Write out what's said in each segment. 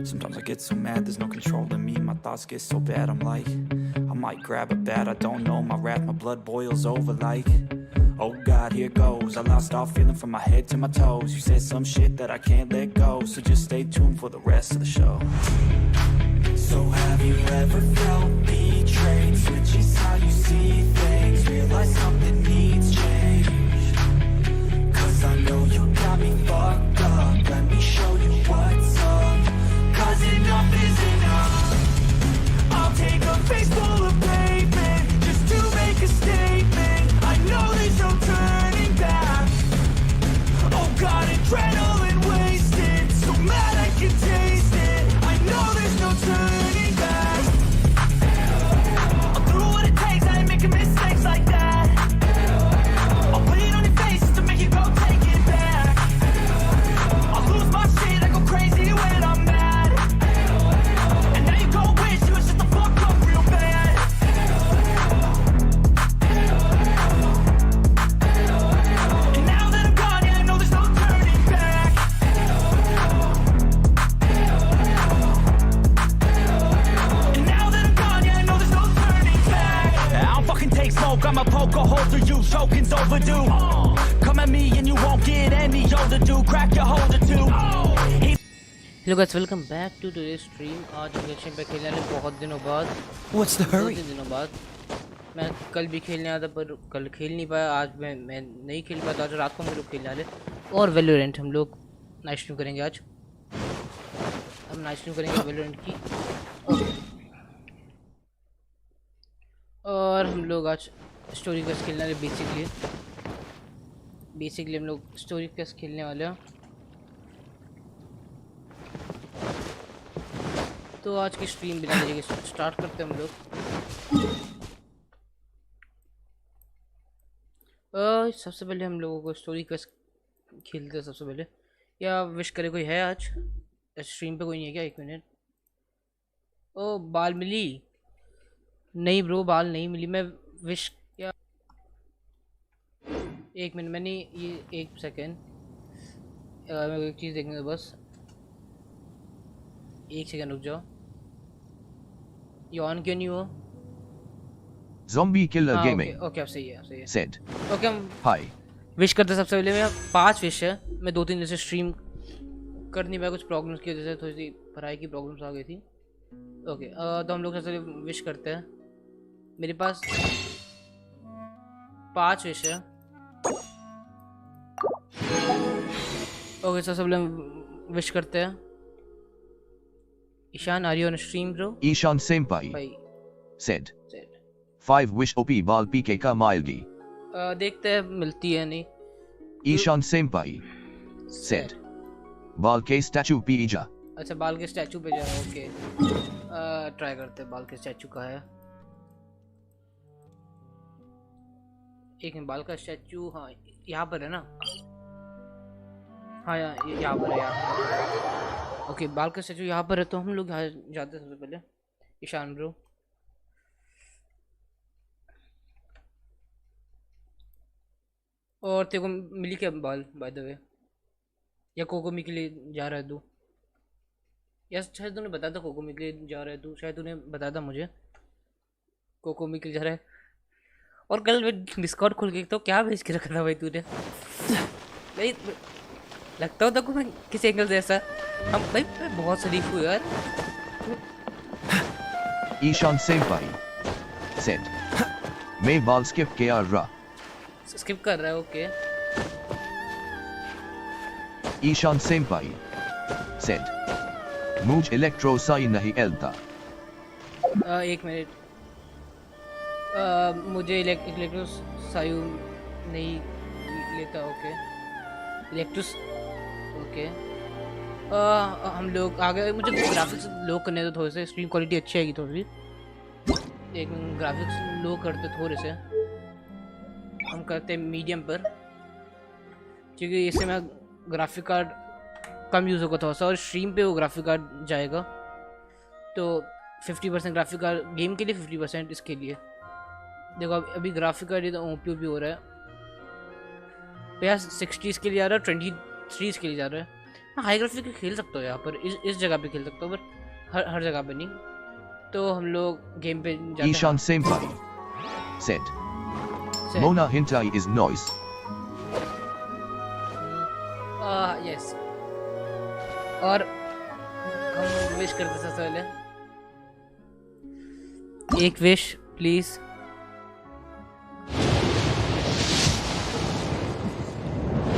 Sometimes I get so mad, there's no controlling me. My thoughts get so bad, I'm like, I might grab a bat, I don't know. My wrath, my blood boils over like, oh God, here goes. I lost all feeling from my head to my toes. You said some shit that I can't let go, so just stay tuned for the rest of the show. So have you ever felt betrayed? Switches how you see things, realize something needs change. Cause I know you got me fucked up, let me show you what's up. Cause enough is enough. I'll take a face full of pavement just to make a statement. I know there's no turning back. Oh God, adrenaline wasted, so mad I can taste it. I know there's no turning back. I'll do what it takes, I ain't making mistakes like that. I'll put it on your face to make you go take it back. I'll lose my shit, I go crazy when I'm mad. And now you go wish you would shut the fuck up real bad. And now that I'm gone, yeah, I know there's no turning back. And now that I'm gone, yeah, I know there's no turning back. I don't fucking take smoke, I'ma poke a hole through you, choking's overdue. Come at me and you won't get any older, dude, crack your holder too. Hello guys, welcome back to today stream. आज Genshin पे खेलने वाले बहुत दिनों बाद। What's the hurry? 2 दिनों बाद। मैं कल भी खेलने आया था पर कल खेल नहीं पाया। आज मैं नहीं खेल पाया, तो आज रात को हम लोग खेलने वाले। और वैलोरेंट हम लोग नाइट स्ट्रीम करेंगे आज। हम नाइट स्ट्रीम करेंगे वैलोरेंट की। और हम लोग आज स्टोरी क्वेस्ट खेलने वाले। बेसिकली हम लोग स्टोरी क्वेस्ट खेलने वाले हैं। तो आज की स्ट्रीम बिना देरी के स्टार्ट करते हैं हम लोग। सबसे पहले हम लोगों को स्टोरी क्वेस्ट खेलते हैं सबसे पहले। या विश करे कोई है आज स्ट्रीम पे? कोई नहीं है क्या? 1 मिनट। ओ बाल मिली? नहीं ब्रो, बाल नहीं मिली। मैं विश क्या 1 मिनट, मैंने ये 1 सेकेंड मेरे को एक चीज़ देखने दो बस। 1 सेकेंड रुक जाओ। ये ऑन क्यों नहीं हुआ? Zombie Killer Gaming ओके अब सही है said, ओके हम Hi. विश करते हैं। सबसे पहले मेरा 5 विश है। मैं 2-3 दिन से स्ट्रीम कर नहीं पाया, कुछ प्रॉब्लम्स की वजह से। थोड़ी सी पढ़ाई की प्रॉब्लम्स आ गई थी। ओके तो हम लोग सबसे पहले विश करते हैं। मेरे पास 5 विश है। ओके सबसे पहले हम विश करते हैं। Ishan, are you on stream bro? Ishan Senpai भाई said, 5 wish OP bal PK ka milegi. देखते हैं मिलती है नहीं। Ishan Senpai said, bal ke statue pija. अच्छा बाल के स्टैचू पे जा रहा है। ओके ट्राई करते हैं। बाल के स्टैचू कहाँ है? एक मिनट, बाल का स्टैचू हाँ यहाँ पर है ना? हाँ यहाँ पर है। ओके बाल का स्टैचू यहाँ पर है, तो हम लोग यहाँ जाते हैं सबसे पहले। ईशान ब्रो और तेरे को मिली क्या बाल बाय द वे? या कोकोमी के लिए जा रहा है तू? या शायद तूने बताया था कोकोमी के लिए जा रहा है तू। शायद तूने बताया था मुझे कोकोमी के लिए जा रहा है। और कल मैं डिस्कॉर्ड खोल के तो क्या भेज के रखा था भाई तूने? भाई लगता होता को मैं किस एंगल से ऐसा हम भाई बहुत शरीफ हूँ यार। Ishan Senpai said, मैं bal skip किया रहा. स्किप कर रहा है। ओके Ishan Senpai said, मुझ इलेक्ट्रो साई नहीं एलता. 1 मिनट। मुझे इलेक्ट्रो सायु नहीं लेता। ओके इलेक्ट्रोस ओके हम लोग आगे। मुझे ग्राफिक्स लो करने दो थोड़े से, स्क्रीन क्वालिटी अच्छी आएगी थोड़ी सी। एक ग्राफिक्स लो करते थोड़े से, हम करते मीडियम पर, क्योंकि इससे मैं ग्राफिक कार्ड कम यूज़ होगा थोड़ा सा, और स्ट्रीम पे वो ग्राफिक कार्ड जाएगा। तो 50% ग्राफिक कार्ड गेम के लिए, 50% इसके लिए। देखो अभी ग्राफिक कार्ड तो ओपी हो रहा है। भैया 60s के लिए जा रहा है, 23s के लिए जा रहा है। हाई ग्राफिक खेल सकते हो यहाँ पर, इस जगह पे खेल सकते हो, पर हर जगह पे नहीं। तो हम लोग गेम पे जाते Ishan हैं। Senpai said, Mona Hintai is noise. Yes, और हम विश करते सबसे पहले एक विश प्लीज।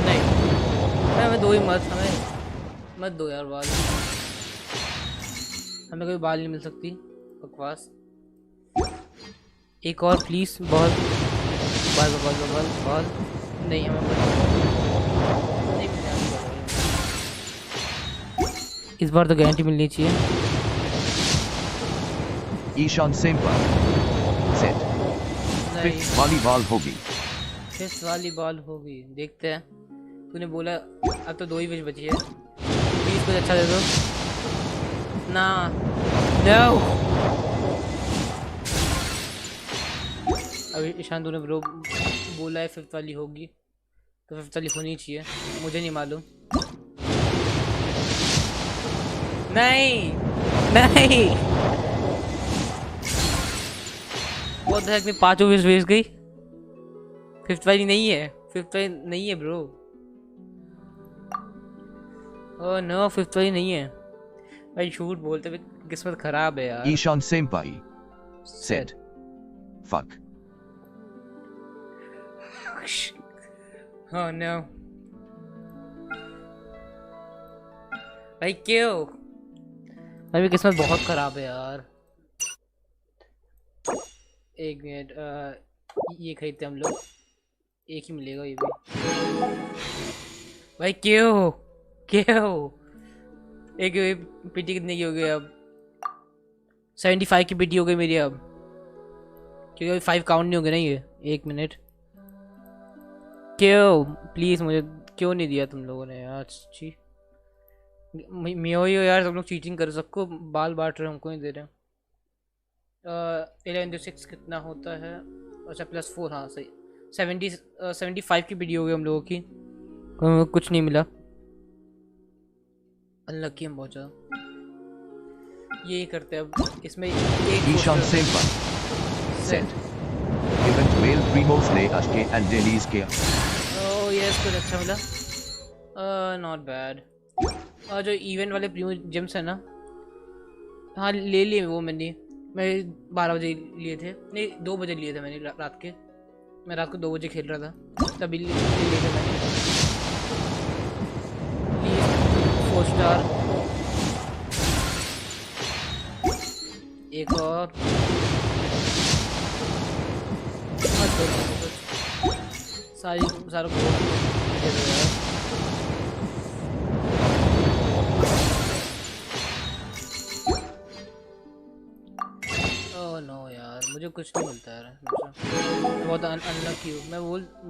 नहीं, हमें दो ही मत, हमें मत दो यार बाल, हमें कोई बाल नहीं मिल सकती, बकवास। एक और please, ball ball ball ball ball, नहीं हमें नहीं मिलने वाली बॉल। इस बार तो गारंटी मिलनी चाहिए। Ishan Senpai said, नहीं, Fifth वाली बाल होगी. फिफ्थ वाली बॉल होगी, देखते हैं। तूने बोला अब तो दो ही विश बची है, प्लीज कुछ अच्छा दे दो ना। नो, अभी ईशान तूने ब्रो बोला है फिफ्थ वाली होगी, तो फिफ्थ वाली होनी चाहिए, मुझे नहीं मालूम। नहीं नहीं, वो तो में पांचों विश भेज गई, फिफ्थ वाली नहीं है, फिफ्थ वाली नहीं है ब्रो। ओह नो, फिफ्थ वाली नहीं है भाई, झूठ बोलते हुए किस्मत खराब है यार। Ishan Senpai said, Fuck. Oh no, भाई क्यों? अभी किस्मत बहुत खराब है यार। एक मिनट, ये खरीदते हम लोग, एक ही मिलेगा ये भी। भाई क्यों क्यों? एक पीटी कितने की हो गई अब? 75 की पीटी हो गई मेरी अब, क्योंकि अभी 5 काउंट नहीं हो गए ना ये। एक मिनट, क्यों? प्लीज मुझे क्यों नहीं दिया तुम लोगों ने यार? ची मियो यार, सब लोग चीटिंग कर, सबको बाल बांट रहे, हमको नहीं दे रहे। 11 6 कितना होता है? अच्छा +4, हाँ सही। 75 की वीडियो हो गई हम लोगों की, कुछ नहीं मिला। अनलकी हम बहुत ज़्यादा। यही करते हैं अब, इसमें एक Ishan Senpai said, Event Whale Primos Le Ashke and Delis Ke. Oh yes, कुछ अच्छा मिला, नॉट बैड। और जो इवेंट वाले प्रीमियो जिम्स है ना, हाँ ले लिए वो मैंने, मैं 12 बजे लिए थे, नहीं 2 बजे लिए थे मैंने रात के, मैं रात को 2 बजे खेल रहा था, तभी ले लिए थे मैंने। 4 स्टार, एक और सारों को दे दो यार। ओह नो यार, मुझे कुछ नहीं मिलता यार, मैं बहुत अनलकी हूँ, मैं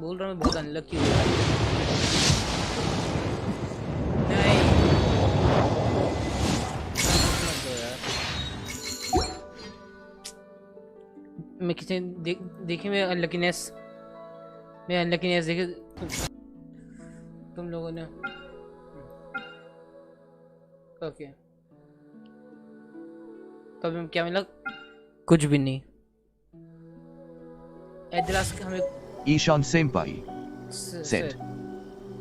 बोल रहा हूँ, बहुत अनलकी हूँ यार। नहीं मत दो यार, मैं किसी देखी मैं अनलकीनेस देखे तुम लोगों ने। ओके, तो अभी क्या मिला? कुछ भी नहीं। एड्रेस हमें Ishan Senpai said,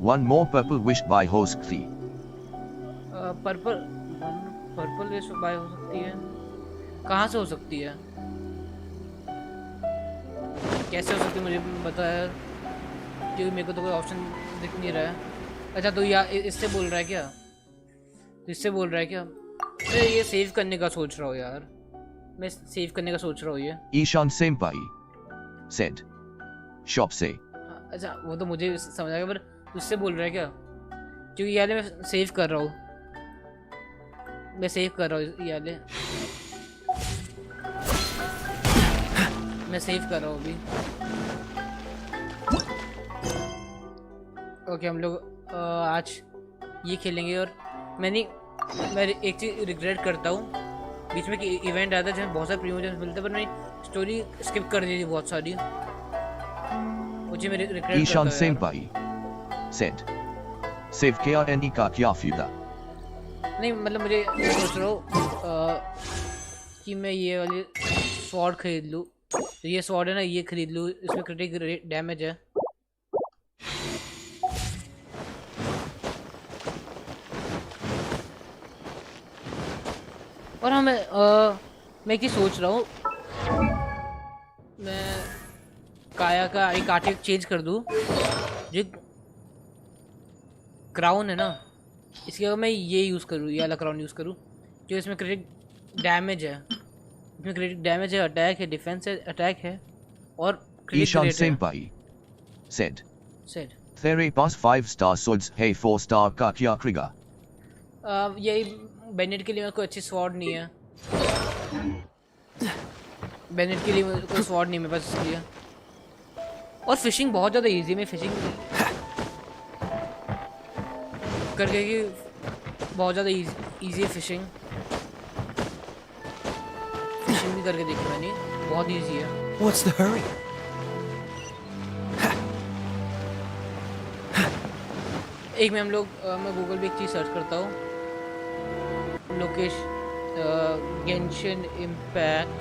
One more purple wished by host 3. Purple wish by हो सकती है, कहाँ से हो सकती है, कैसे हो सकती है मुझे बता यार, क्योंकि मेरे को तो कोई ऑप्शन दिख नहीं रहा है। अच्छा तो यार इससे बोल रहा है क्या? तो इससे बोल रहा है क्या? मैं ये सेव करने का सोच रहा हूँ यार, मैं सेव करने का सोच रहा हूँ ये। Ishan Senpai said, Shop से. अच्छा वो तो मुझे समझ आ गया, पर उससे बोल रहा है क्या? क्योंकि यार मैं सेव कर रहा हूँ, मैं सेव कर रहा हूँ यार, मैं सेव कर रहा हूँ अभी। ओके हम लोग आज ये खेलेंगे, और मैं एक चीज़ रिग्रेट करता हूँ, बीच में कि इवेंट आता है जिसमें बहुत सारे प्रीमियम मिलते हैं, पर मैं स्टोरी स्किप कर दी थी बहुत सारी, मुझे मेरे regret Ishan Senpai said, Save KRNE का क्या फायदा? नहीं मतलब मुझे सोच रहा हूँ कि मैं ये वाली स्वॉर्ड खरीद लूँ। तो ये स्वॉर्ड है ना, ये खरीद लूँ, इसमें क्रिटिक डैमेज है। और हाँ मैं क्या सोच रहा हूँ, मैं काया का एक आर्टिक चेंज कर दूँ। जो क्राउन है ना, इसके अगर मैं ये यूज़ करूँ, ये वाला क्राउन यूज़ करूँ, जो इसमें क्रिटिक डैमेज है, इसमें क्रिटिक डैमेज है, अटैक है, डिफेंस है, अटैक है और क्रिटिक Ishan रेट है। Senpai said. सेट तेरे पास 5-star swords है, 4-star का क्या करेगा? यही बेनेट के लिए मेरे को अच्छी स्वॉर्ड नहीं है। बेनेट के लिए मेरे को स्वॉर्ड नहीं है मेरे पास, इसलिए। और फिशिंग बहुत ज़्यादा इजी है, मैं फिशिंग करके कि बहुत ज़्यादा इजी है फिशिंग भी करके देखी मैंने, बहुत इजी है। What's the hurry? एक में हम लोग मैं गूगल पे एक चीज़ सर्च करता हूँ, location Genshin impact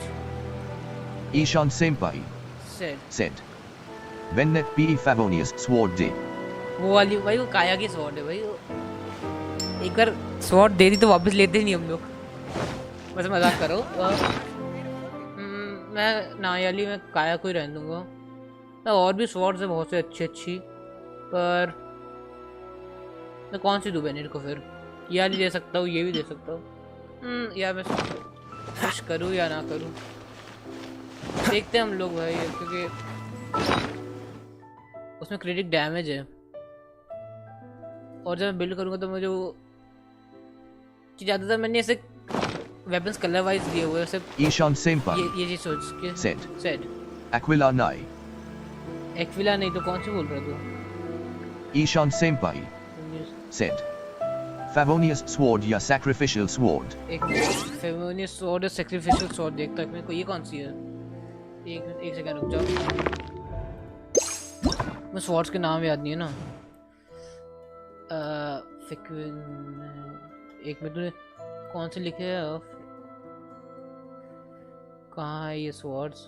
Ishan Senpai said. When that PE Favonius sword did. वो वाली भाई, वो काया की स्वॉर्ड है भाई। वो एक बार स्वॉर्ड दे दी तो वापस लेते ही नहीं हम लोग, बस मजाक करो। मैं नायाली में काया को ही रहने दूंगा। और भी स्वॉर्ड्स है बहुत से अच्छी, पर मैं कौन सी दूँ बेनेट को फिर? ये वाली दे सकता हूँ, ये भी दे सकता हूँ। या मैं कुछ करूँ या ना करूँ, देखते हैं हम लोग भाई, क्योंकि उसमें क्रिटिक डैमेज है। और जब मैं बिल्ड करूँगा तो मुझे वो कि ज़्यादातर मैंने ऐसे वेपन्स कलर वाइज दिए हुए हैं सिर्फ। Ishan Senpai ये चीज़ सोच के said. Aquila Nai. एक्विला नहीं तो कौन सी बोल रहा तू? Ishan Senpai said. Favonius sword या sacrificial sword. एक फेमोनियस स्वॉर्ड और सैक्रिफिशियल स्वॉर्ड देखता है मेरे को, ये कौन सी है? एक सेकंड रुक जाओ, मैं स्वॉर्ड्स के नाम याद नहीं है ना। एक मिनट, तूने कौन से लिखे हैं? कहाँ है ये स्वॉर्ड्स?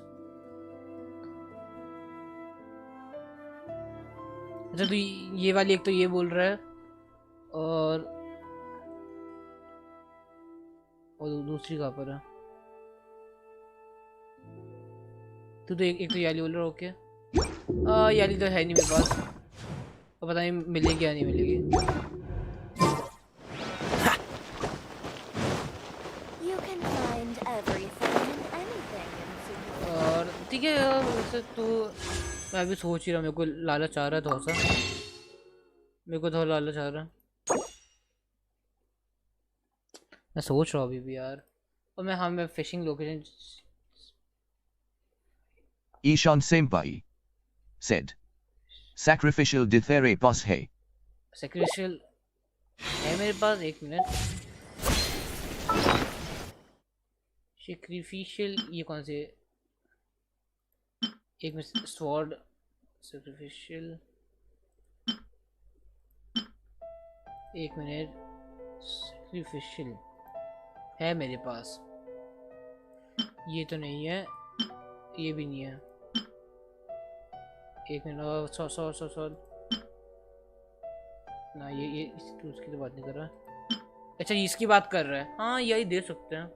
अच्छा तो ये वाली एक तो ये बोल रहा है, और दूसरी कहाँ पर है? तू तो एक तो याली बोल रहा है। ओके, याली तो है नहीं मेरे पास, और पता नहीं मिलेगी या नहीं मिलेगी। और ठीक है वैसे तो मैं अभी सोच ही रहा हूँ, मेरे को लालच आ रहा है थोड़ा सा, मेरे को थोड़ा लालच आ रहा है, मैं सोच रहा हूँ अभी भी यार। और मैं fishing location. Ishan Senpai said. Sacrificial dithere pas hai. Sacrificial है मेरे पास, एक मिनट। सैक्रिफिशियल ये कौन से? एक मिनट, स्वॉर्ड सैक्रिफिशियल, एक मिनट। सैक्रिफिशियल है मेरे पास, ये तो नहीं है, ये भी नहीं है। एक मिनट, सॉ ना, ये उसकी तो बात नहीं कर रहा। अच्छा इसकी बात कर रहा है, हाँ यही दे सकते हैं।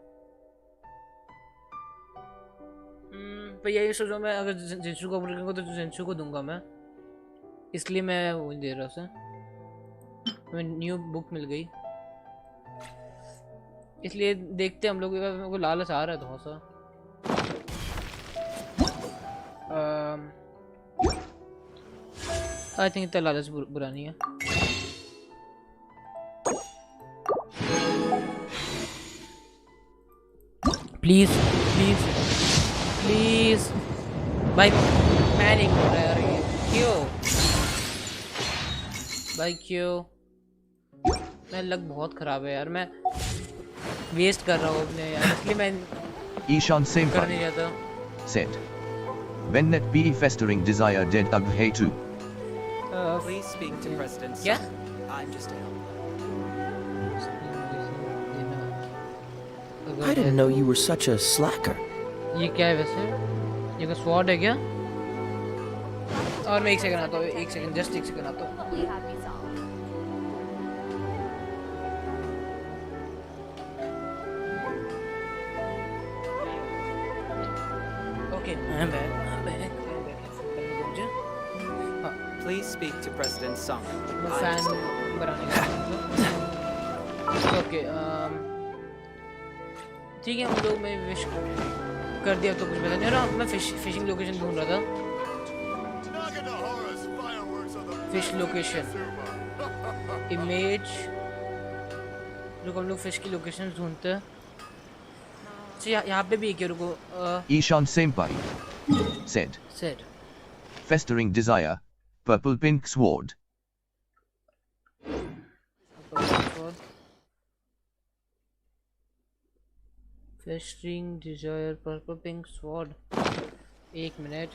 पर यही सोचो, मैं अगर जिंसू को ऑपरेट करूँगा तो जिंसू को दूंगा मैं, इसलिए मैं वो नहीं दे रहा उसे। हमें न्यू बुक मिल गई, इसलिए देखते हम लोग। मेरे को लालच आ रहा है थोड़ा सा। आई थिंक इतना लालच बुरा नहीं है। प्लीज प्लीज प्लीज भाई, मैं नहीं बोल रहा यार, ये क्यों भाई, क्यों? मैं लग बहुत खराब है यार, मैं वेस्ट कर रहा हूँ अपने यार, इसलिए मैं Ishan कर नहीं Senpai रहा था। said. When that PE festering desire dead ug hey too. Please speak to President क्या? Sun. I'm just a helper. I didn't know you were such a slacker. ये क्या है वैसे? ये का स्वॉर्ड है क्या? और मैं एक सेकंड आता हूँ, एक सेकंड, जस्ट एक सेकंड आता हूँ। Okay, I'm back. हाँ, Please speak to President Sung. मैं I'm फैन just a बनाने का ओके, ठीक है, हम लोग मैं विश कर दिया तो कुछ पता नहीं रहा। मैं फिशिंग लोकेशन ढूंढ रहा था। फिश लोकेशन इमेज, रुको हम लोग फिश की लोकेशन ढूंढते हैं। अच्छा यहाँ पे भी एक है, रुको Ishan Senpai said. Set Festering desire, purple pink sword. Fishing desire purple pink sword. एक मिनट,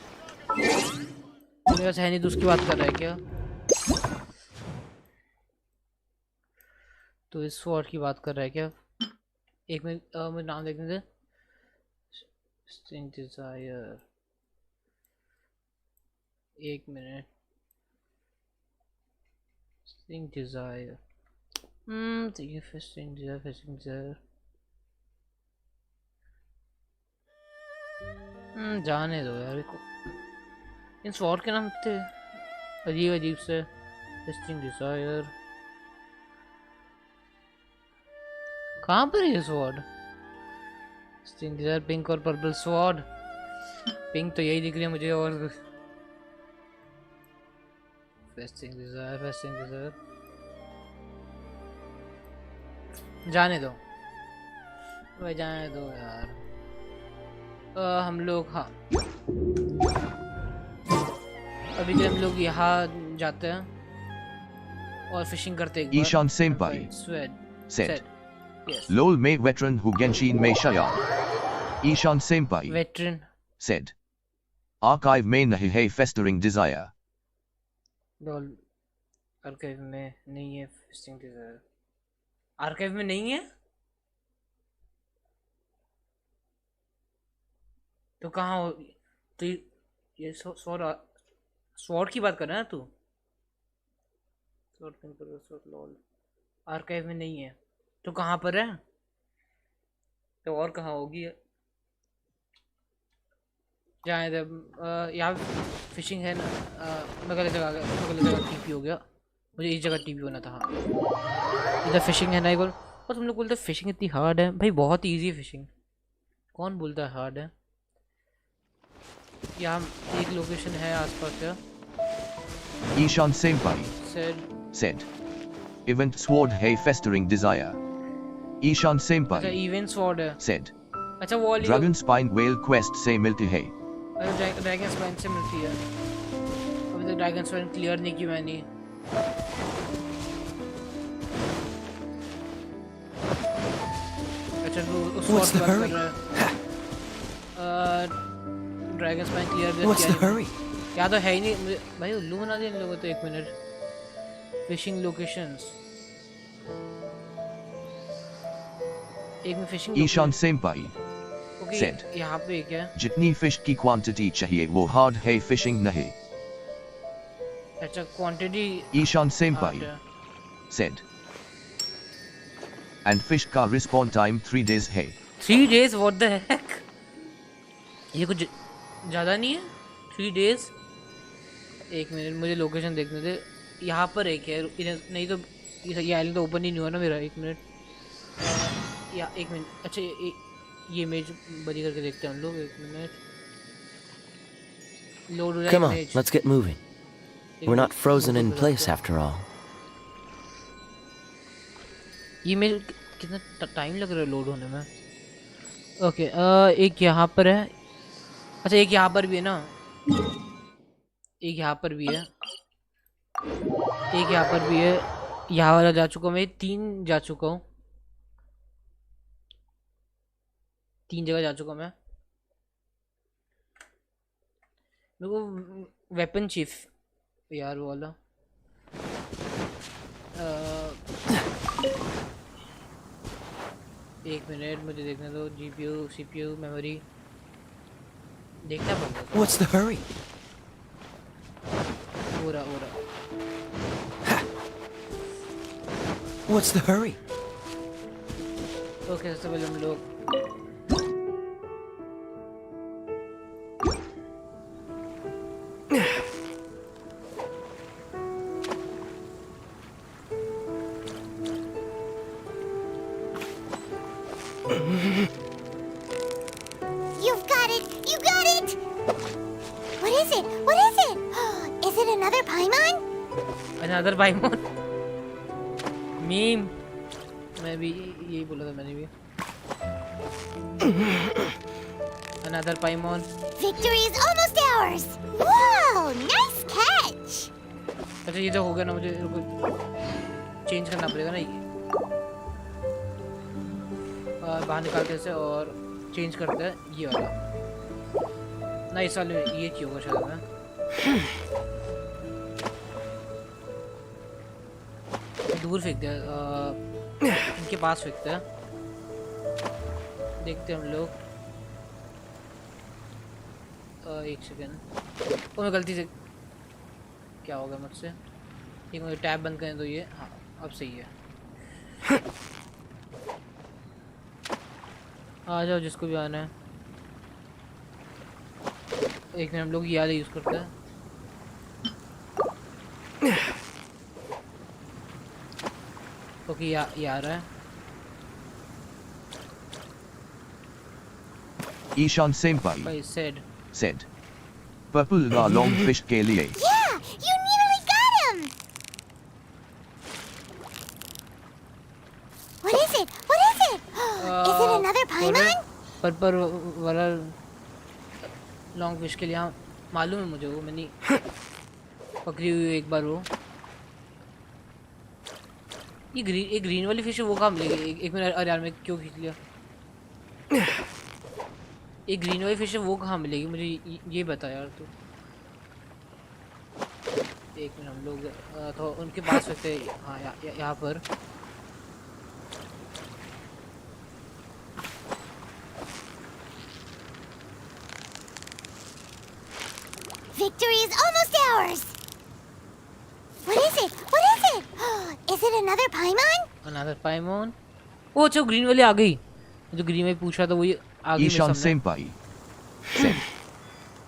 मेरे पास है नहीं तो उसकी बात कर रहा है क्या? तो इस स्वॉर्ड की बात कर रहा है क्या? एक मिनट, मुझे नाम देखने दे। डिजायर, एक मिनट, डिजायर, तो ये फिशिंग डिजायर, जाने दो यार को। इन स्वॉर्ड के नाम थे अजीब अजीब से। फिशिंग डिजायर कहाँ पर है ये स्वॉर्ड? फिशिंग डिजायर पिंक और पर्पल स्वॉर्ड। पिंक तो यही दिख रही है मुझे, और फिशिंग डिजायर जाने दो भाई, जाने दो यार। हम लोग, हाँ अभी के हम लोग यहाँ जाते हैं और फिशिंग करते हैं। Ishan Senpai said. Lol May veteran who Genshin May Shaya. Ishan Senpai veteran said. Archive may nahi hai festering desire. Doll archive में नहीं है। फिशिंग डिजायर आर्काइव में नहीं है तो कहाँ हो? तो ये स्वॉर्ड की बात कर रहा है ना तू? स्वॉर्ड आर्काइव में नहीं है तो कहाँ पर है? तो और कहाँ होगी? जहाँ यहाँ फिशिंग है ना। मैं गलत जगह आ गया, मैं गलत जगह टीपी हो गया। मुझे इस जगह टीपी होना था। हाँ, इधर फिशिंग है ना एक बार। और तुम लोग बोलते हैं फिशिंग इतनी हार्ड है। भाई बहुत इजी है फिशिंग, कौन बोलता है हार्ड है? यहाँ एक लोकेशन है आसपास का। Ishan Senpai said. Event sword hai festering desire. Ishan अच्छा Senpai इवेंट स्वॉर्ड है। said. अच्छा वो वाली Dragon spine whale quest se milti hai. Dragon spine से मिलती है। अभी तक ड्रैगन स्पाइन क्लियर नहीं की मैंने। अच्छा वो उस What's sword the की बात hurry? कर रहा है। Dragon spine clear What's the hurry? क्या तो है ही नहीं मुझे भाई, उल्लू बना दिया इन लोगों तो। एक मिनट, फिशिंग लोकेशंस, एक में फिशिंग Ishan Senpai said. यहाँ पे क्या है? Jitni fish ki quantity chahiye wo hard hai fishing nahi. अच्छा quantity Ishan Senpai said. And fish ka respawn time 3 days hai. 3 days, what the heck? ये कुछ ज़्यादा नहीं है 3 days? एक मिनट मुझे लोकेशन देखने दे। यहाँ पर एक है, नहीं तो ये आइलैंड तो ओपन ही नहीं हुआ ना मेरा। एक मिनट, या एक मिनट, अच्छा ये इमेज बड़ी करके देखते हैं हम लोग। एक मिनट, लोड हो रहा है Come on, image. let's get moving. We're not frozen in place after all. ये इमेज कितना टाइम लग रहा है लोड होने में? ओके, एक यहाँ पर है। अच्छा एक यहाँ पर भी है ना, एक यहाँ पर भी है, एक यहाँ पर भी है। यहाँ वाला जा चुका हूँ मैं, 3 जा चुका हूँ, 3 जगह जा चुका मैं। मेरे को वेपन चीफ यार वो वाला एक मिनट मुझे देखने दो। जीपीयू सीपीयू मेमोरी देखना पड़ेगा। What's the hurry? हो रहा What's the hurry? ओके सबसे पहले हम लोग You've got it! You got it! What is it? What is it? Is it another Paimon? Another Paimon meme. मैं भी यही बोला था मैंने भी। Another Paimon. Victory is almost ours! Whoa! Nice catch! अच्छा ये तो हो गया ना, मुझे चेंज करना पड़ेगा ना ये। बाहर निकालते से और चेंज करते हैं ये वाला ना। इस वाले ये क्यों होगा शायद ना। दूर फेंक दिया, इनके पास फेंकते हैं। देखते हैं हम लोग। एक सेकेंड, ओ मैं गलती से क्या हो गया मुझसे। ठीक, मुझे टैब बंद करने दो ये। हाँ अब सही है। आ जाओ जिसको भी आना है। एक मिनट हम लोग ये वाला यूज़ करते हैं। ओके ये आ रहा है। ईशान सेम्पाई भाई said पर्पल ला लॉन्ग फिश के लिए। Yeah! You nearly got him! What is it? What is it? Is it another Paimon? पर वाला लॉन्ग फिश के लिए। हाँ मालूम है मुझे, वो मैंने पकड़ी हुई एक बार वो। ये ग्रीन वाली फिश है, वो कहाँ मिलेगी? एक मिनट, अरे यार मैं क्यों खींच लिया। एक ग्रीन वाली फिश है, वो कहाँ मिलेगी मुझे ये बता यार तू। एक मिनट हम लोग तो उनके पास रखते हैं। हाँ यहाँ पर। Victory is almost ours! What is it? What is it? Is it another Paimon? Another Paimon. ओ अच्छा ग्रीन वाली आ गई। जो ग्रीन वाली पूछ रहा था वही आ गई मेरे ईशान सामने। Senpai said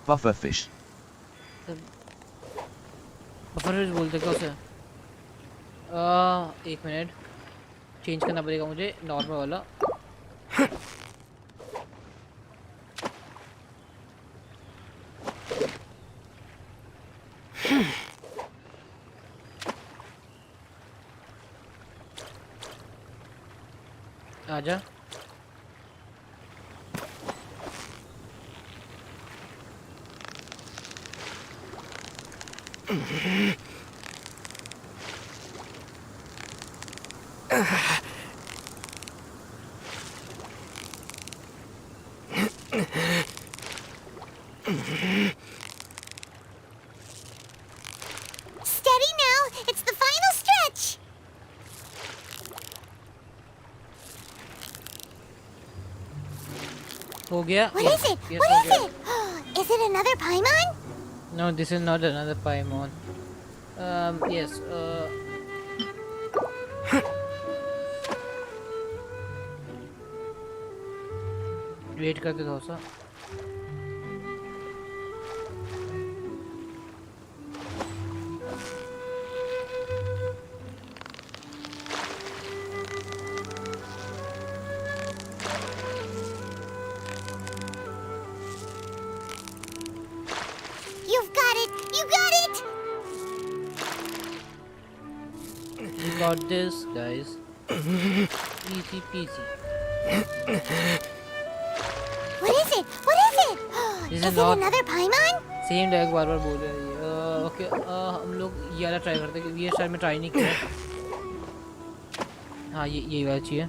puffer fish puffer fish बोलते क्या उसे? एक मिनट, चेंज करना पड़ेगा मुझे नॉर्मल वाला। आजा। Steady now! It's the final stretch! हो गया। What is it? Yes, What हो is गया। it? Is it another Paimon? No, this is not another Paimon. Yes. Wait करते थोड़ा सा। You've got it! You got it! You got this, guys. Easy peasy. What is it? What is it? This Is is it not- another Paimon? Same dialogue बार बार बोल रहे हैं ये। Okay हम लोग ये वाला ट्राई करते हैं क्योंकि ये शायद मैं ट्राई नहीं किया। हाँ ये वाला चाहिए।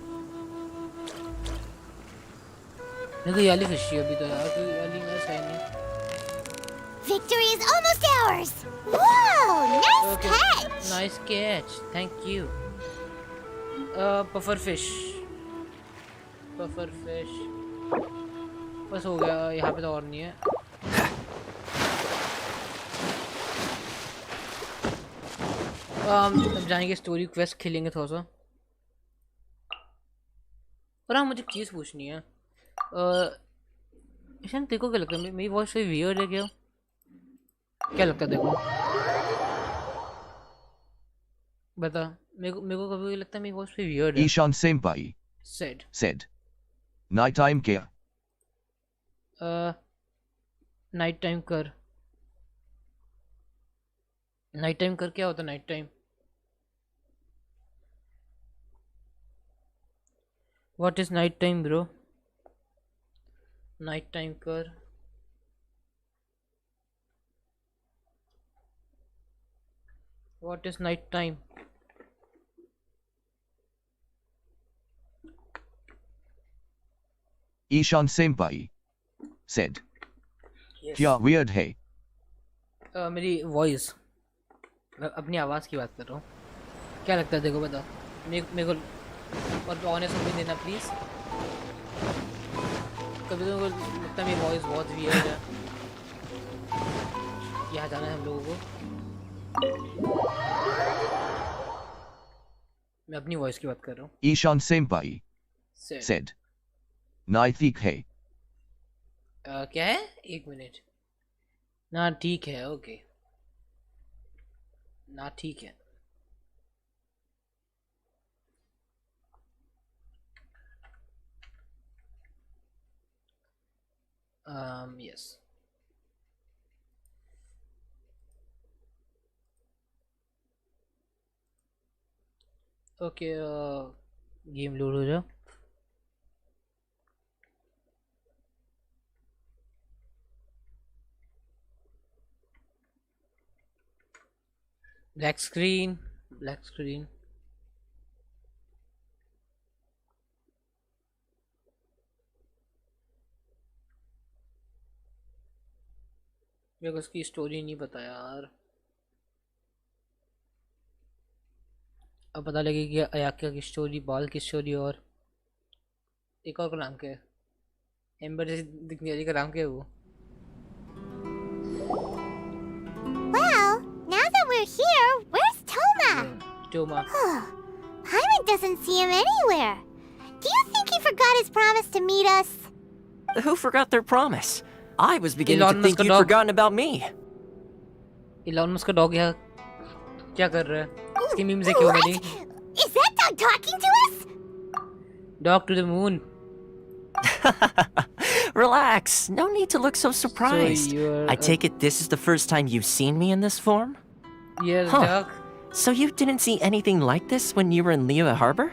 नहीं तो ये वाली फिश है अभी तो यार, तो ये वाली मेरा सही नहीं। Victory is almost ours! Whoa! Nice Okay. catch! Nice catch. Thank you. Puffer fish. Puffer fish बस हो गया यहाँ पे तो और नहीं है अब जाएंगे स्टोरी क्वेस्ट खेलेंगे थोड़ा सा और हाँ मुझे एक चीज़ पूछनी है ईशान देखो क्या लगता है मेरी वॉइस से वियर्ड है क्या लगता है देखो बता मेरे को कभी लगता है मेरी वॉइस पे वियर्ड है Ishan Senpai said. Nighttime क्या? नाइट टाइम कर क्या होता है night time what is night time bro night time कर what is night time Ishan Senpai said. क्या weird है? मेरी वॉइस अपनी आवाज़ की बात कर रहा हूँ क्या लगता है देखो बता मेरे को और ऑनेस्ट ओपिनियन देना प्लीज़ कभी तो लगता है मेरी वॉइस बहुत वियर्ड है यहाँ जाना है हम लोगों को मैं अपनी वॉइस की बात कर रहा हूँ Ishan Senpai said. नाई ठीक है क्या है एक मिनट ना ठीक है ओके ना ठीक है यस ओके गेम लोड हो जाओ black screen मेरे को उसकी स्टोरी नहीं पता यार अब पता लगेगी कि अयाक्या की स्टोरी बाल की स्टोरी और एक और का नाम क्या है एम्बर जैसी दिखने वाली का नाम क्या है वो We're here. Where's Toma? Toma. Paimon doesn't see him anywhere. Do you think he forgot his promise to meet us? Who forgot their promise? I was beginning Elon to think Musk you'd dog. forgotten about me. Elon Musk का dog यहाँ क्या कर रहा है इसकी meme से क्यों बनी Is that dog talking to us? Dog to the moon Relax. No need to look so surprised. you're I take it this is the first time you've seen me in this form? yes Huh. dog So you didn't see anything like this when you were in Liyue Harbor?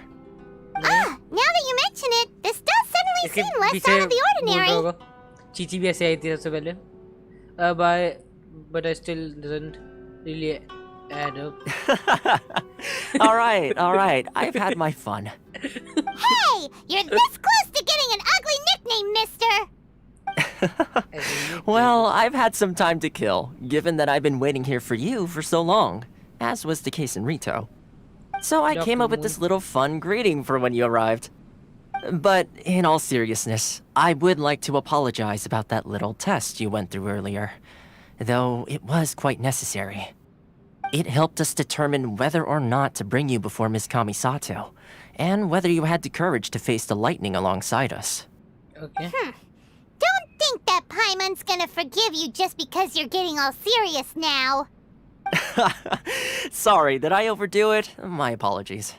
Now that you mention it, this does suddenly इसके seem less पीछे out of the बोल रहा ordinary. होगा चीची भी ऐसे आई थी सबसे पहले but I still doesn't really add up all right. I've had my fun. Hey, you're this close to getting an ugly nickname, mister. Well, I've had some time to kill, given that I've been waiting here for you for so long, as was the case in Rito. So I came up with this little fun greeting for when you arrived. But in all seriousness, I would like to apologize about that little test you went through earlier, though it was quite necessary. It helped us determine whether or not to bring you before Ms. Kamisato, and whether you had the courage to face the lightning alongside us. okay Don't think that Paimon's gonna forgive you just because you're getting all serious now. Sorry, did I overdo it? My apologies.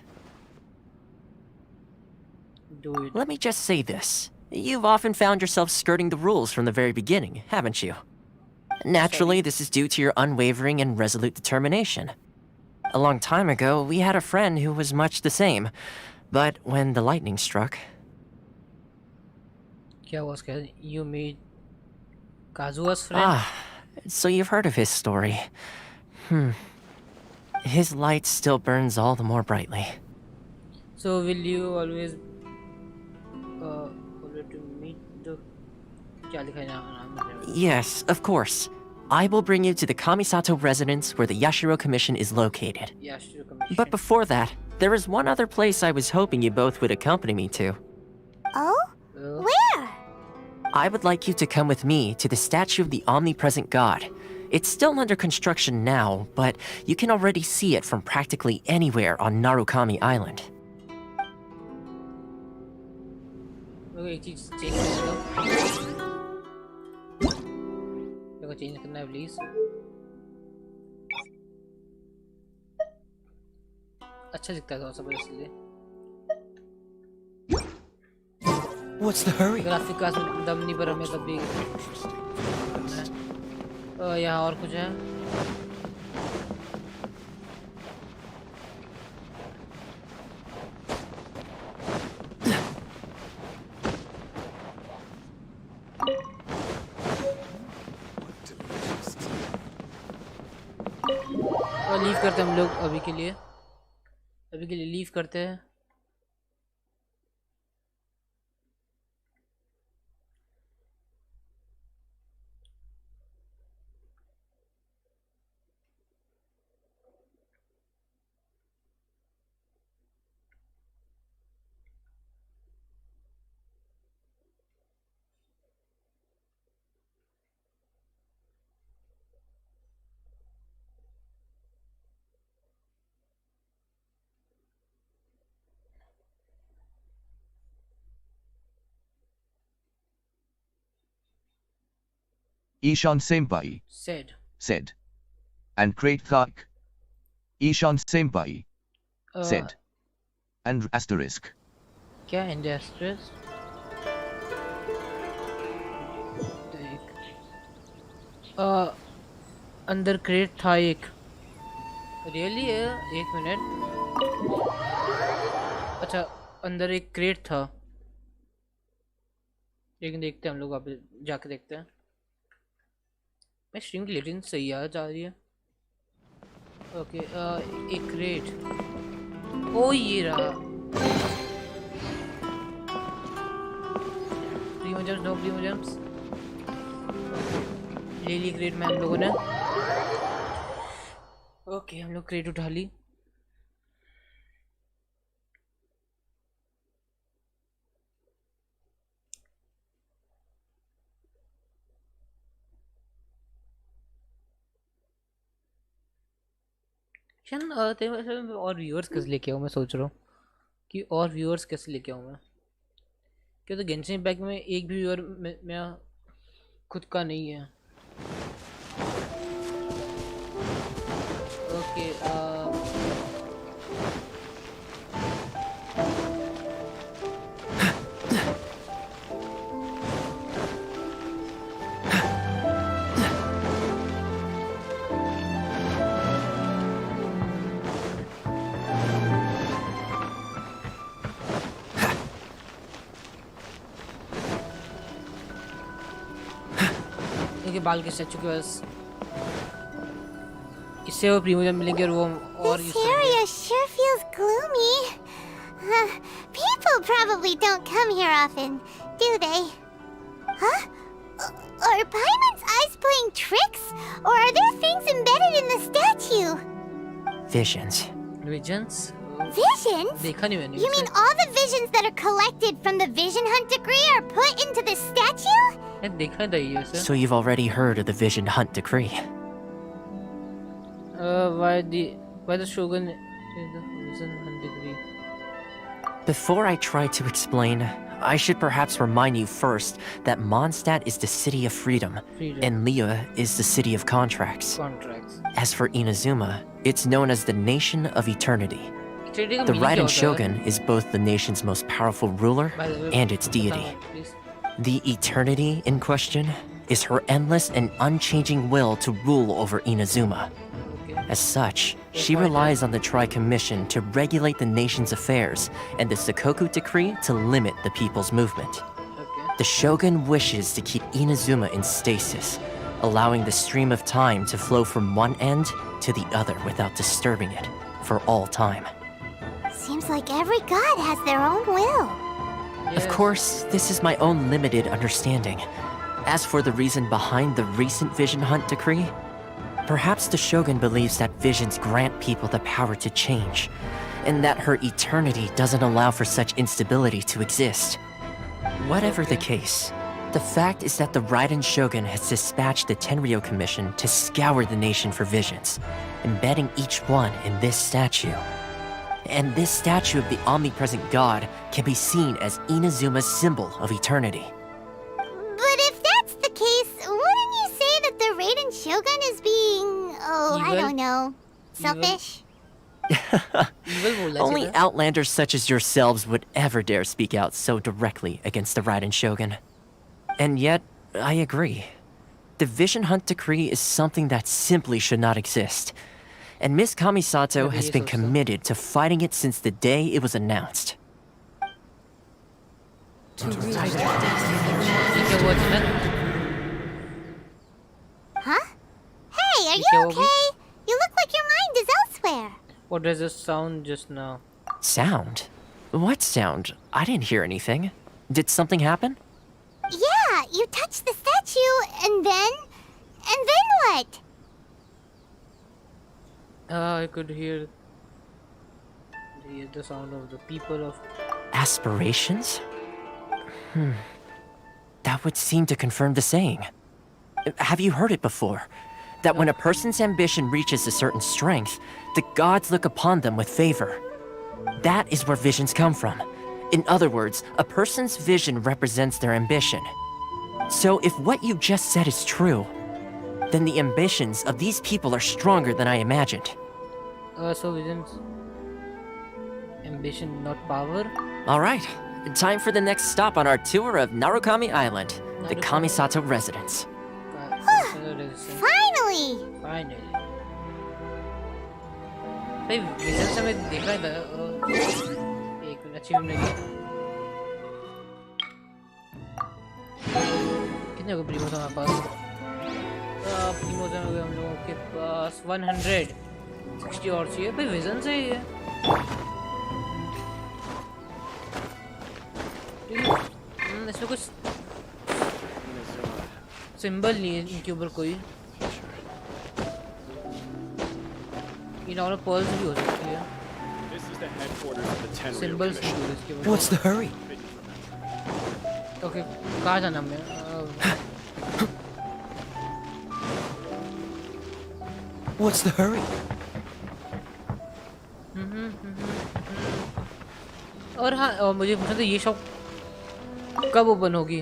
do it Let me just say this. You've often found yourself skirting the rules from the very beginning, haven't you? Naturally, this is due to your unwavering and resolute determination. A long time ago, we had a friend who was much the same. But when the lightning struck... क्या हुआ उसका you made Kazua's friend Ah, so you've heard of his story. His light still burns all the more brightly. so will you always to meet the क्या लिखा है नाम Yes, of course. I will bring you to the Kamisato residence where the Yashiro Commission is located. Yashiro Commission But before that, there is one other place I was hoping you both would accompany me to. Oh? I would like you to come with me to the statue of the omnipresent god. It's still under construction now, but you can already see it from practically anywhere on Narukami Island. एक चीज check कर लो। देखो change करना है please. अच्छा दिखता था सब इसलिए। What's the hurry? ग्राफिक का दम नहीं पर हमें कभी करना है। यहाँ और कुछ है? लीव करते हैं हम लोग अभी के लिए लीव करते हैं। Ishan Senpai said and Crate Thak. Ishan Senpai said and asterisk. क्या इंडस्ट्रीज अंदर क्रेट था एक। रियली है? एक मिनट। अच्छा अंदर एक क्रेट था, लेकिन देखते हैं हम लोग वहाँ पे जाके देखते हैं। मैं स्ट्रीम की लेटेंसी सही आ जा रही है। ओके एक क्रेट। ओ ये रहा। Primo jumps, no primo jumps. ले ली क्रेट में हम लोगों ने। ओके हम लोग क्रेट उठा ली। और व्यूअर्स कैसे लेके आऊँ? मैं सोच रहा हूँ कि और व्यूअर्स कैसे लेके आऊँ मैं। क्या तो गेंशिन पैक में एक भी व्यूअर मेरा खुद का नहीं है। ओके बाल के स्टैचू के पास इससे वो प्रीमियम मिलेंगे और वो और This area sure feels gloomy. People probably don't come here often, do they? Huh? Are Paimon's eyes playing tricks? Or are there things embedded in the statue? Visions. Visions? Visions? देखा नहीं मैंने। You mean all the visions that are collected from the Vision Hunt decree are put into this statue? So you've already heard of the Vision Hunt decree? Why the Shogun is the Vision Hunt decree? Before I try to explain, I should perhaps remind you first that Mondstadt is the city of freedom, and Liyue is the city of contracts. As for Inazuma, it's known as the Nation of Eternity. The Raiden Shogun is both the nation's most powerful ruler and its deity. The eternity in question is her endless and unchanging will to rule over Inazuma. As such, she relies on the Tri-Commission to regulate the nation's affairs and the Sakoku Decree to limit the people's movement. The Shogun wishes to keep Inazuma in stasis, allowing the stream of time to flow from one end to the other without disturbing it for all time. Seems like every god has their own will. Of course, this is my own limited understanding. As for the reason behind the recent Vision Hunt decree, perhaps the Shogun believes that visions grant people the power to change, and that her eternity doesn't allow for such instability to exist. Whatever the case, The fact is that the Raiden Shogun has dispatched the Tenryou Commission to scour the nation for visions, embedding each one in this statue. And this statue of the omnipresent god can be seen as Inazuma's symbol of eternity. But if that's the case, wouldn't you say that the Raiden Shogun is being, I Evil? don't know, selfish? Only outlanders such as yourselves would ever dare speak out so directly against the Raiden Shogun. And yet, I agree. The Vision Hunt Decree is something that simply should not exist. And Miss Kamisato has been committed to fighting it since the day it was announced. Huh? Hey, are you okay? You look like your mind is elsewhere. What does this sound just now? Sound? What sound? I didn't hear anything. Did something happen? Yeah, you touched the statue, and then what? I could hear the sound of the people of... Aspirations? That would seem to confirm the saying. Have you heard it before? That when a person's ambition reaches a certain strength, the gods look upon them with favor. That is where visions come from. In other words, a person's vision represents their ambition. So if what you just said is true, then the ambitions of these people are stronger than I imagined. So visions... Ambition, not power? Alright, time for the next stop on our tour of Narukami Island, the Kamisato residence. Finally! Finally. भाई vision से मैं देखा था एक minute achievement कितने को प्रीमोस हमारे पास प्रीमोस हो गए हम लोगों के पास 160 और चाहिए भाई विजन से ही है इसमें कुछ सिंबल नहीं है इनके ऊपर कोई ये नॉर्मल पर्ल्स भी हो सकती है सिंबल्स भी हो इसके ऊपर What's the hurry? ओके कहाँ जाना मैं What's the hurry? और हाँ और मुझे पूछना था ये शॉप कब ओपन होगी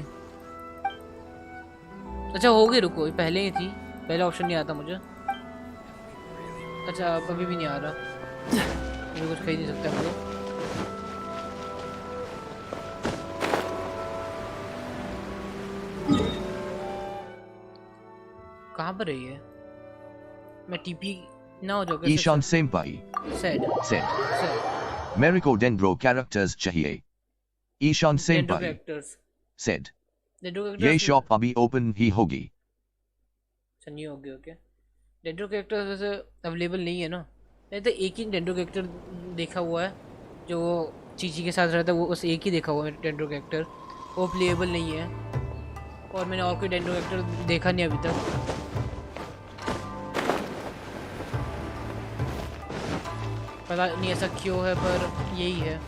अच्छा होगी रुको पहले ही थी पहले ऑप्शन नहीं आता मुझे अच्छा अभी भी नहीं आ रहा मुझे कुछ खरीद नहीं सकता मुझे कहाँ पर है ये मैं टीपी ना हो जाऊँ Ishan Senpai said मेरे को डेंड्रो कैरेक्टर्स चाहिए ईशान सेनपाई कैरेक्टर्स said ये शॉप अभी ओपन ही होगी अच्छा नहीं होगी ओके डेंड्रो कैरेक्टर्स वैसे अवेलेबल नहीं है ना नहीं तो एक ही डेंड्रो कैरेक्टर देखा हुआ है जो वो चीची के साथ रहता है वो उस एक ही देखा हुआ है डेंड्रो कैरेक्टर वो प्लेएबल नहीं है और मैंने और कोई डेंड्रो कैरेक्टर देखा नहीं अभी तक पता नहीं ऐसा क्यों है पर यही है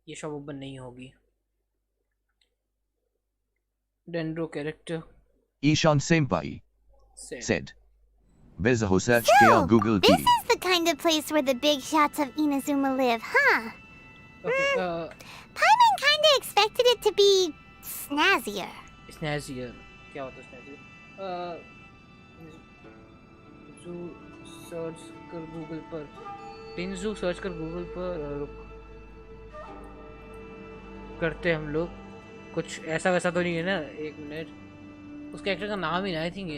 ये शॉप ओपन नहीं होगी dendro character Ishan सेनपाई said Bezaho search kiya Google This की is the kind of place where the big shots of Inazuma live, huh? okay, Paimon kinda expected it to be snazzier. स्नैजियर क्या होता है स्नैजियर search कर Google पर टिंजू search कर Google पर करते हम लोग कुछ ऐसा वैसा तो नहीं है ना एक मिनट उस कैरेक्टर का नाम ही ना आई थिंक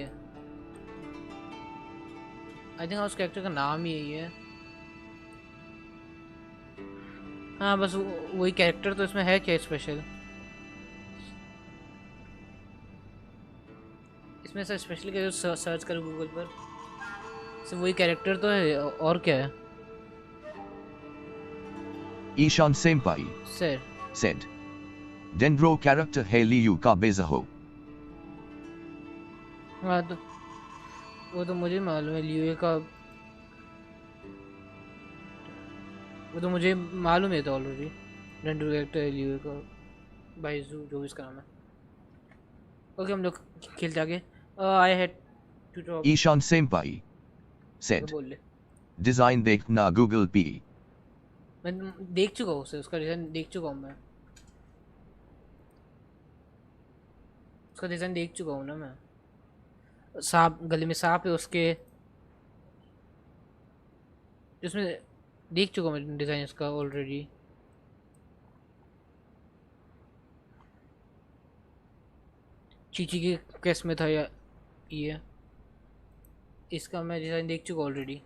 उस कैरेक्टर का नाम ही यही है हाँ बस वही कैरेक्टर तो इसमें है क्या स्पेशल इसमें सर स्पेशली क्या जो सर्च करो गूगल पर सिर्फ वही कैरेक्टर तो है और क्या है Ishan सेनपाई sir said Dendro character है लियू का बेज़हो हाँ तो वो तो मुझे मालूम है लियो का वो तो मुझे मालूम है तो ऑलरेडी रेंडर कैरेक्टर लियो का बाइजू जो भी इसका नाम है। ओके हम लोग खेलते आगे। I had to talk. Ishan Senpai said, बोल ले। Design देखना Google P. मैं देख चुका हूँ उसे, उसका डिज़ाइन देख चुका हूँ मैं, उसका डिज़ाइन देख चुका हूँ ना मैं। सांप गले में सांप है उसके, इसमें देख चुका हूँ मैं डिज़ाइन इसका ऑलरेडी। चीची के केस में था या ये, इसका मैं डिज़ाइन देख चुका ऑलरेडी।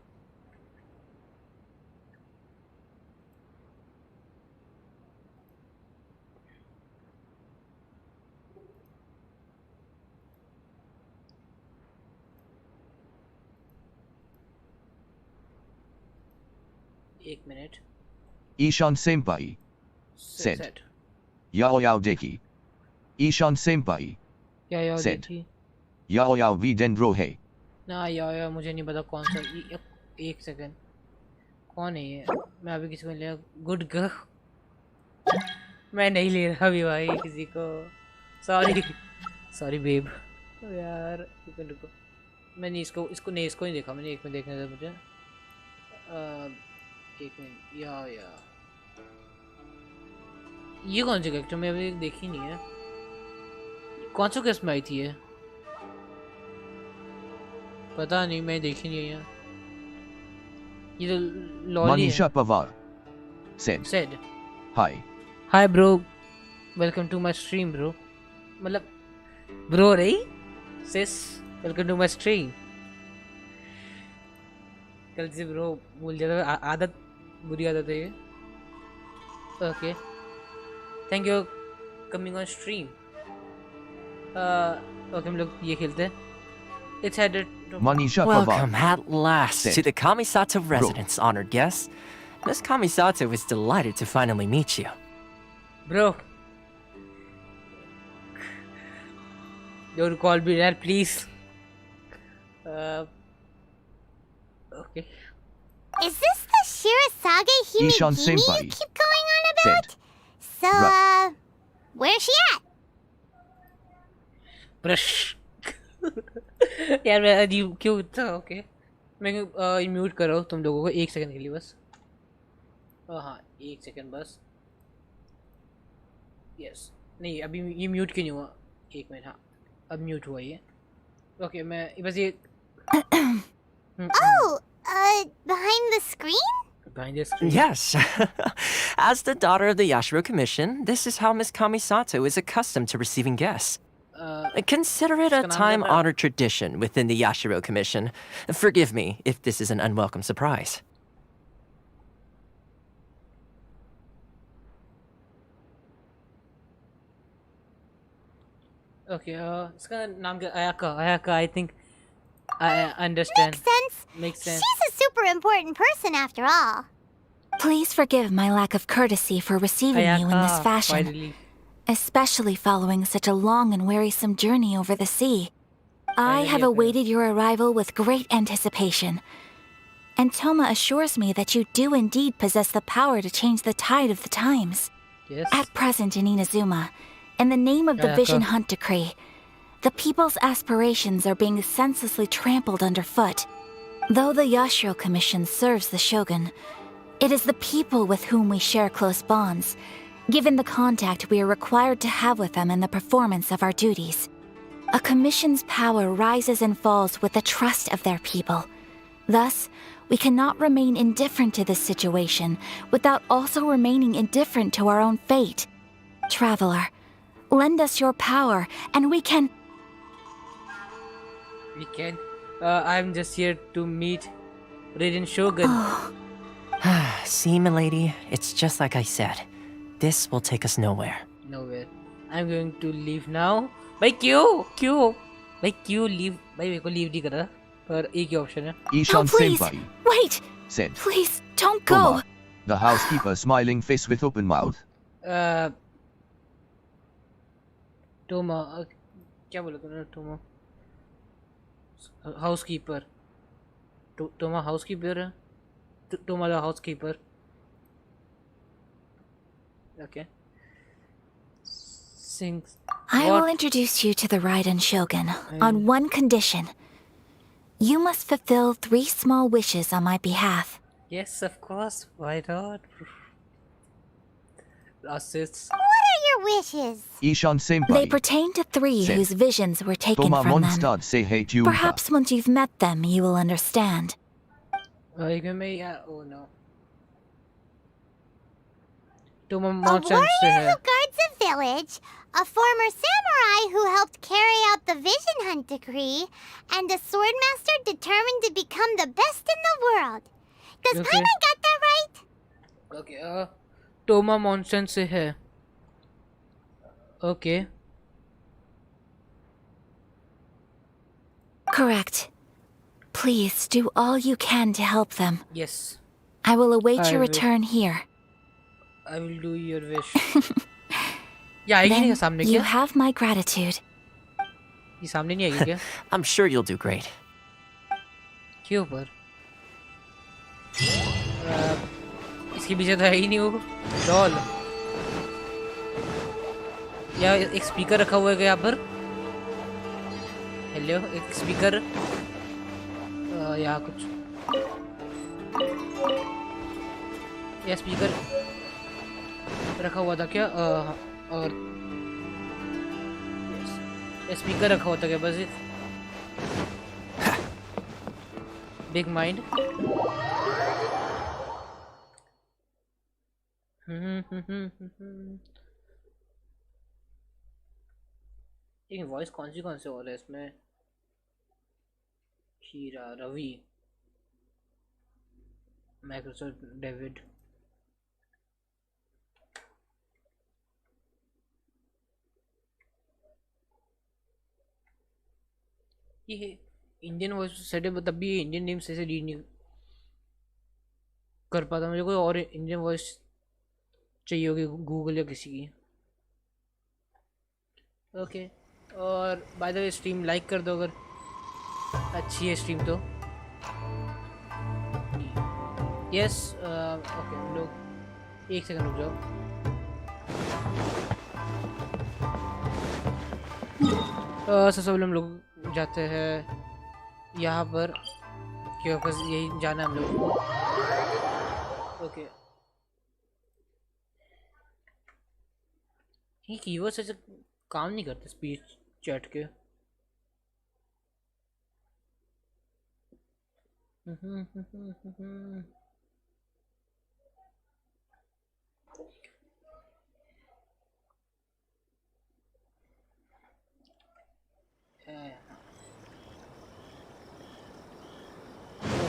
एक minute. Ishan Senpai said, Yao Yao Deki. Ishan Senpai क्या said, देखी Yao Yao V Dendro He. ना या मुझे नहीं पता कौन सा। एक सेकंड, कौन है ये? मैं अभी किसी को ले गुड गर्ल मैं नहीं ले रहा अभी भाई किसी को, सॉरी सॉरी बेब यार। रुको मैंने इसको नहीं देखा मैंने, एक मिनट देखने दे मुझे। एक मिनट। या ये कौन सी कैरेक्टर मैं अभी देखी नहीं है, कौन सा केस में आई थी ये पता नहीं, मैं देखी नहीं है यार। ये तो lolly Manisha Pawar said, Hi bro, welcome to my stream bro, मतलब bro रही sis, welcome to my stream। कल से bro भूल जाता, आदत बुरी आदत है ये। Okay thank you coming on stream. Okay हम लोग ये खेलते हैं। It's headed to Manisha Welcome Pawar at last said, to the Kamisato residence, honored guests. Miss Kamisato is delighted to finally meet you. bro. Don't call me that, please. Okay. Is this the Shirasage Ishan Himegimi you Senpai keep going on said, about? So, Right. where's she at? Brush यार मैं अजीब क्यों था। Okay मैं mute कर रहा हूँ तुम लोगों को एक सेकंड के लिए बस। हाँ एक सेकंड बस। यस नहीं अभी ये म्यूट क्यों नहीं हुआ, एक मिनट। हाँ अब म्यूट हुआ ये। ओके मैं बस ये Oh, behind the screen? behind the screen. Yes. As the daughter of the Yashiro Commission, this is how Miss Kamisato is accustomed to receiving guests. Consider it a time-honored tradition within the Yashiro Commission. Forgive me if this is an unwelcome surprise. Okay, इसका नाम क्या? Ayaka, I think I understand. Makes sense. She's a super important person after all. Please forgive my lack of courtesy for receiving you in this fashion, finally. especially following such a long and wearisome journey over the sea. I have awaited your arrival with great anticipation, and Toma assures me that you do indeed possess the power to change the tide of the times. Yes. At present in Inazuma, in the name of the Vision Hunt Decree, the people's aspirations are being senselessly trampled underfoot. Though the Yashiro Commission serves the Shogun, it is the people with whom we share close bonds, given the contact we are required to have with them in the performance of our duties. A commission's power rises and falls with the trust of their people. Thus, we cannot remain indifferent to this situation without also remaining indifferent to our own fate. Traveler, lend us your power, and we can... I'm just here to meet Raiden Shogun. See, milady, it's just like I said. This will take us nowhere. Nowhere. I'm going to leave now. भाई क्यों भाई क्यों leave? भाई मेरे को leave नहीं कर रहा, पर एक ही option है. Ishan please, Senpai wait! said, Please, don't Toma, go! the housekeeper smiling face with open mouth. Toma, क्या बोला तूने? Toma housekeeper. Toma housekeeper है? Toma the housekeeper. Okay. Sing. I will introduce you to the Raiden Shogun on one condition. You must fulfill 3 small wishes on my behalf. Yes, of course. Why not? Assists. What are your wishes? Ishan Senpai. They pertain to 3 Sen. whose visions were taken Toma from them. Mondstad say hey to Perhaps once you've met them, you will understand. Oh no. Toma A Mondstad warrior who guards a village, a former samurai who helped carry out the Vision Hunt decree, and a swordmaster determined to become the best in the world. Does Okay. Paimon got that right? Okay. Toma Mondstad से है. Okay. Correct. Please do all you can to help them. Yes. I will await I your will. return here. I will do your wish. ये आएगी नहीं Then सामने you क्या? have my gratitude. ये सामने नहीं आएगी क्या? I'm sure you'll do great. क्यों पर? इसके पीछे तो है ही नहीं वो डॉल. या एक स्पीकर रखा हुआ है यहाँ पर. हेलो, एक स्पीकर. यहाँ कुछ. या स्पीकर रखा हुआ था क्या? और स्पीकर रखा हुआ था क्या? बस बिग माइंड. एक वॉइस कौन से हो रहा है इसमें? हीरा, रवि, माइक्रोसॉफ्ट, डेविड. ये इंडियन वॉइस सेट है, तब भी इंडियन नेम से रीड नहीं कर पाता. मुझे कोई और इंडियन वॉइस चाहिए होगी गूगल या किसी की. ओके. और by the way stream like कर दो अगर अच्छी है स्ट्रीम तो. यस. ओके, हम लोग 1 सेकंड रुक जाओ. सबसे पहले हम लोग जाते हैं यहाँ पर क्यों बस यही जाना है हम लोग को. ओके. ये कीवर्ड्स ऐसे काम नहीं करते स्पीच चैट के.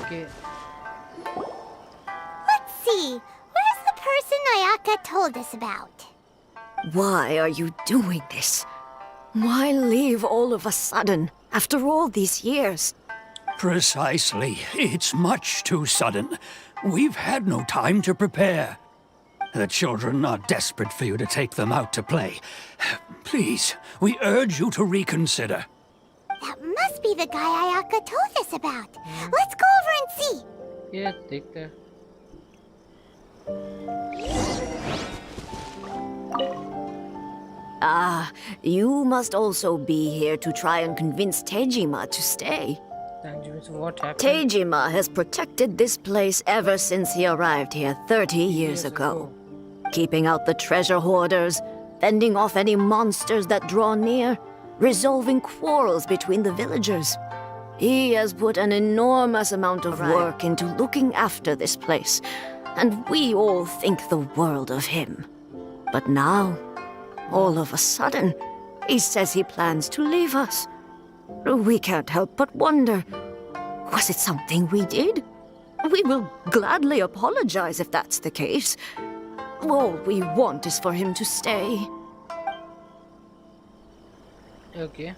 Okay. Let's see. Where's the person Ayaka told us about? Why are you doing this? Why leave all of a sudden, after all these years? Precisely. It's much too sudden. We've had no time to prepare. The children are desperate for you to take them out to play. Please, we urge you to reconsider. That must be the guy Ayaka told us about. Let's go over and see. Yeah, take that. Ah, you must also be here to try and convince Tejima to stay. So what happened? Tejima has protected this place ever since he arrived here 30 years ago. Keeping out the treasure hoarders, fending off any monsters that draw near, resolving quarrels between the villagers. He has put an enormous amount of work into looking after this place, and we all think the world of him. But now, all of a sudden, he says he plans to leave us. We can't help but wonder, was it something we did? We will gladly apologize if that's the case. All we want is for him to stay. Okay.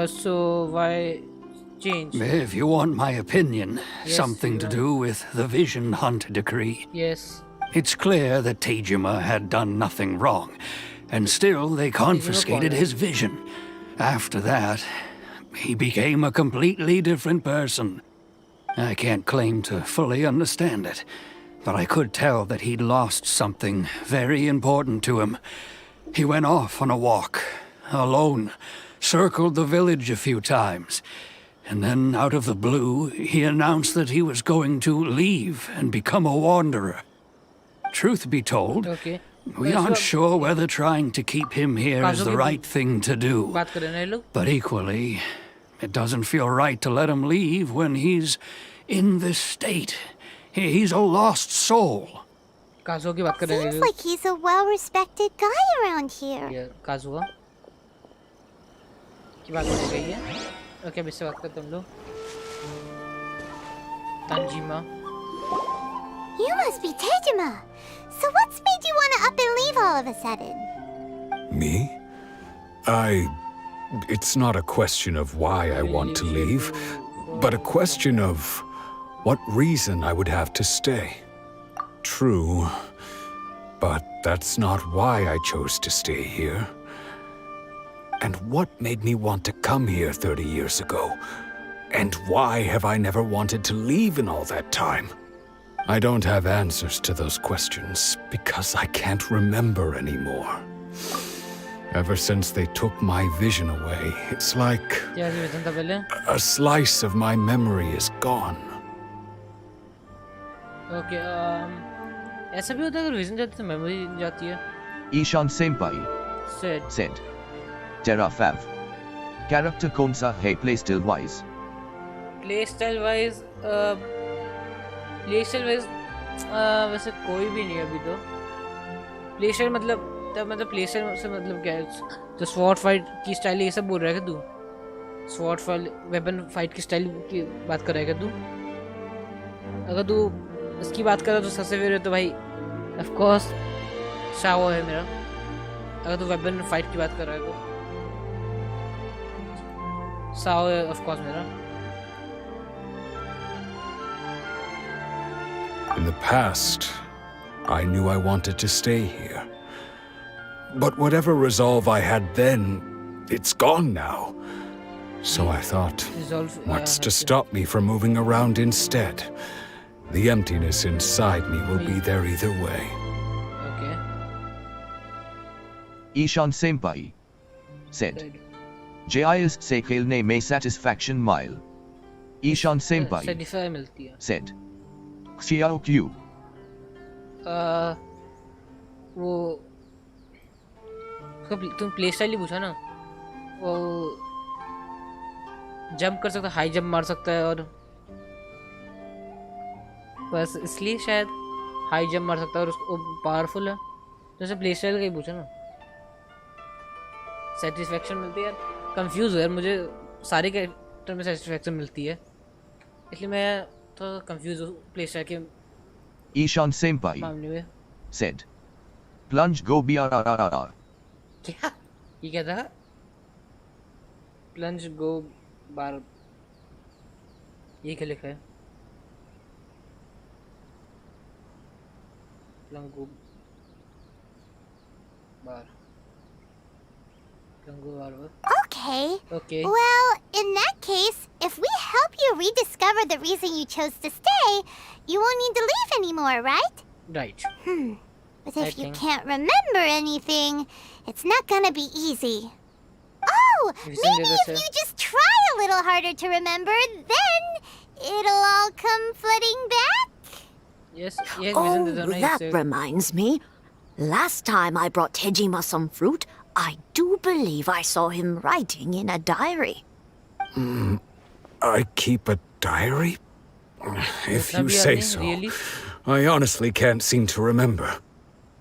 So why change? If you want my opinion, Yes, something to do with the Vision Hunt decree. Yes. It's clear that Tejima had done nothing wrong, and still they confiscated his vision. After that, he became a completely different person. I can't claim to fully understand it, but I could tell that he'd lost something very important to him. He went off on a walk, alone, circled the village a few times, and then out of the blue, he announced that he was going to leave and become a wanderer. Truth be told, Okay. we aren't sure whether trying to keep him here is the right thing to do. बात कर रहे हैं ये लोग. But equally, it doesn't feel right to let him leave when he's in this state. He's a lost soul. काजुआ की बात कर रहे हैं ये Seems लोग. like he's a well-respected guy around here. ये काजुआ की बात हो गई है. ओके, अब इससे बात करते हैं हम लोग. तंजीमा. You must be Tejima. So what's made you want to up and leave all of a sudden? Me? It's not a question of why I want to leave, but a question of what reason I would have to stay. True, but that's not why I chose to stay here. And what made me want to come here 30 years ago? And why have I never wanted to leave in all that time? I don't have answers to those questions because I can't remember anymore. Ever since they took my vision away, it's like क्या vision था पहले? a slice of my memory is gone. Okay, ऐसा भी होता है अगर vision जाती है तो मेमोरी जाती है. Ishan Senpai Said. Terra Fav. Character Konsa Hey Playstyle Wise. Playstyle wise वैसे कोई भी नहीं है अभी तो. प्लेस्टाइल मतलब प्लेस्टाइल से मतलब क्या है? जो स्वॉर्ड फाइट की स्टाइल ये सब बोल रहा है क्या तू? स्वॉर्ड फाइट वेपन फाइट की स्टाइल की बात कर रहा है क्या तू? अगर तू इसकी बात कर रहा तो सबसे फेवरेट तो भाई ऑफ कोर्स शाओ है मेरा. अगर तू वेपन फाइट की बात कर रहा है तो शाओ है ऑफ कोर्स मेरा. In the past, I knew I wanted to stay here. But whatever resolve I had then, it's gone now. So I thought, what's to stop me from moving around instead? The emptiness inside me will be there either way. Okay. Ishan Senpai said. JIS Sekil ne may satisfaction mile. Ishan Senpai Satisfy मिलती है. said. Xiao Q. वो तुम play style ही पूछा ना. वो jump कर सकता है, हाई जंप मार सकता है और बस इसलिए शायद हाई जंप मार सकता है और उसको पावरफुल है. जैसे प्ले स्टाइल का ही पूछा ना. सेटिस्फेक्शन मिलती है यार. कंफ्यूज हो यार, मुझे सारे कैरेक्टर में सेटिस्फेक्शन मिलती है इसलिए मैं तो कंफ्यूज हूँ प्ले स्टाइल के Ishan Senpai मामले में. said. Plunge go brrrr. क्या ये क्या था? प्लंज गो बार, ये क्या लिखा है? Plunge go bar. Okay. Well, in that case, if we help you rediscover the reason you chose to stay, you won't need to leave anymore, right? Right. But if you can't remember anything, it's not gonna be easy. Oh, maybe if you just try a little harder to remember, then it'll all come flooding back? Yes, Oh, that reminds me. Last time I brought Tejima some fruit, I do believe I saw him writing in a diary. I keep a diary? If you say so. Really? I honestly can't seem to remember.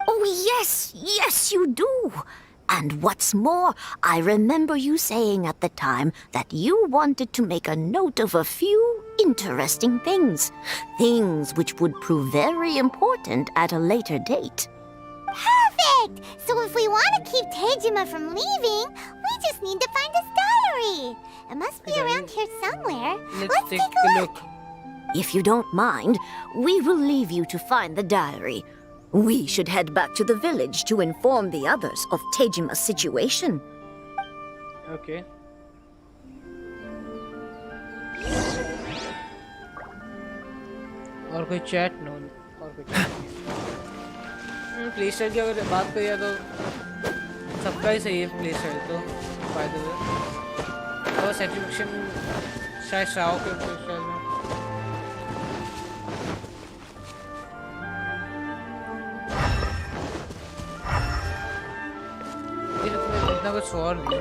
Oh, yes, you do. And what's more, I remember you saying at the time that you wanted to make a note of a few interesting things. Things which would prove very important at a later date. Perfect! So if we want to keep Tejima from leaving, we just need to find his diary. It must be around here somewhere. Let's take a look. If you don't mind, we will leave you to find the diary. We should head back to the village to inform the others of Tejima's situation. Okay. और कोई chat no और कोई chat play style की अगर बात करिए तो सबका ही सही है प्ले स्टाइल तो बाय द वे और सेटिस्फैक्शन शायद शाओ के प्ले स्टाइल में इतना कुछ और नहीं.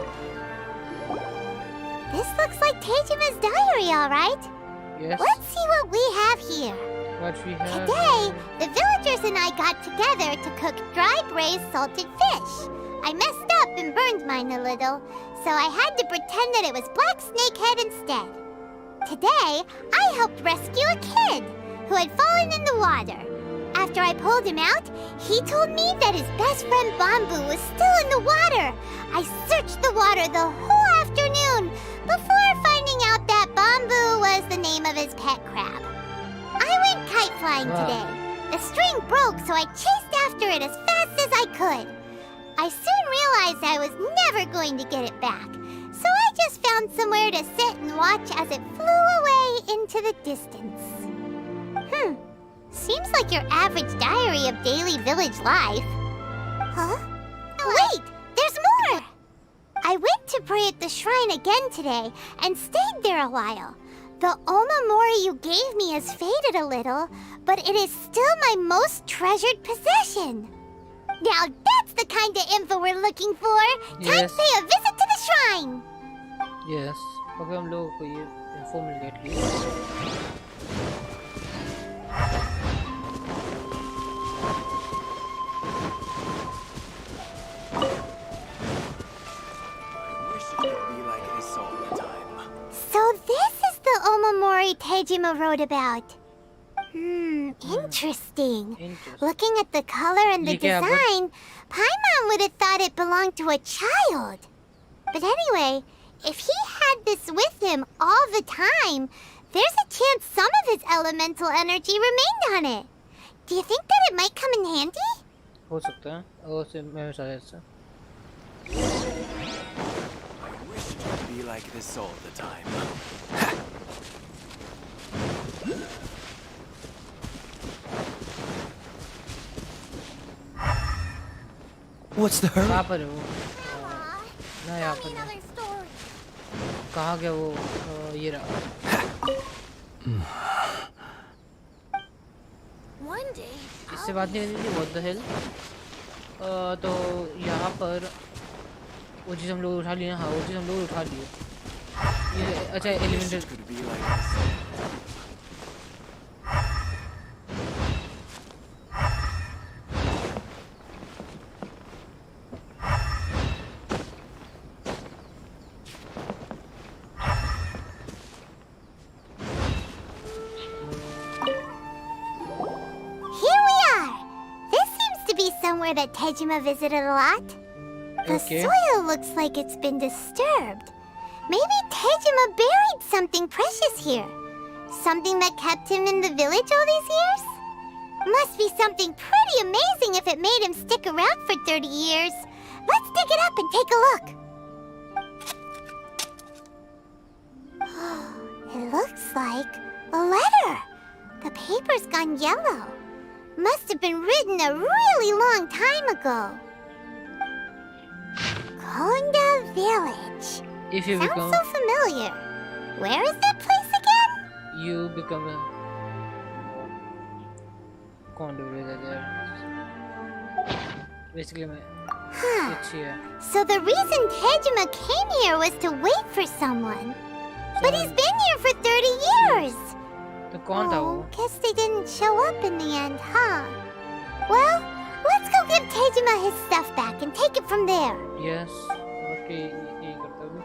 This looks like Teijima's diary, all right. Yes. Let's see what we have here. What we have Today, the villagers and I got together to cook dry braised salted fish. I messed up and burned mine a little, so I had to pretend that it was black snakehead instead. Today, I helped rescue a kid who had fallen in the water. After I pulled him out, he told me that his best friend Bamboo was still in the water. I searched the water the whole afternoon before finding out that Bamboo was the name of his pet crab. I went kite flying today. The string broke, so I chased after it as fast as I could. I soon realized I was never going to get it back, so I just found somewhere to sit and watch as it flew away into the distance. Seems like your average diary of daily village life. Huh? Wait! There's more! I went to pray at the shrine again today and stayed there a while. The omamori you gave me has faded a little, but it is still my most treasured possession. Now that's the kind of info we're looking for! Time Yes. to pay a visit to the shrine! Yes. अगर हम लोगों को ये info मिल गया at least. So this is the omamori Tejima wrote about. Interesting. Looking at the color and the ये क्या है? design, Paimon would have thought it belonged to a child. But anyway, if he had this with him all the time, there's a chance some of his elemental energy remained on it. Do you think that it might come in handy? हो सकता है और से मैं शायद से Be like this all the time. What's the hurry? कहाँ पर है वो ना यहाँ पर नहीं. Another story. कहाँ गया वो ये रहा. One day, इससे बात नहीं करनी थी. What the hell? तो यहाँ पर वो चीज़ हम लोग उठा लिए ना. हाँ वो चीज़ हम लोग उठा लिए. ये अच्छा elemental Could be like this. here we are. This seems to be somewhere that Tejima visited a lot. The Okay. soil looks like it's been disturbed. Maybe Tejima buried something precious here. Something that kept him in the village all these years? Must be something pretty amazing if it made him stick around for 30 years. Let's dig it up and take a look. It looks like a letter. The paper's gone yellow. Must have been written a really long time ago. Konda Village. If you Sounds become so familiar. Where is that place again? you become a conduit there. Basically it's here. So the reason Tejima came here was to wait for someone. But he's been here for 30 years. तो कौन था वो? Oh, guess they didn't show up in the end, huh? Well, let's go give Tejima his stuff back and take it from there. Yes. Okay, यही करता हूँ.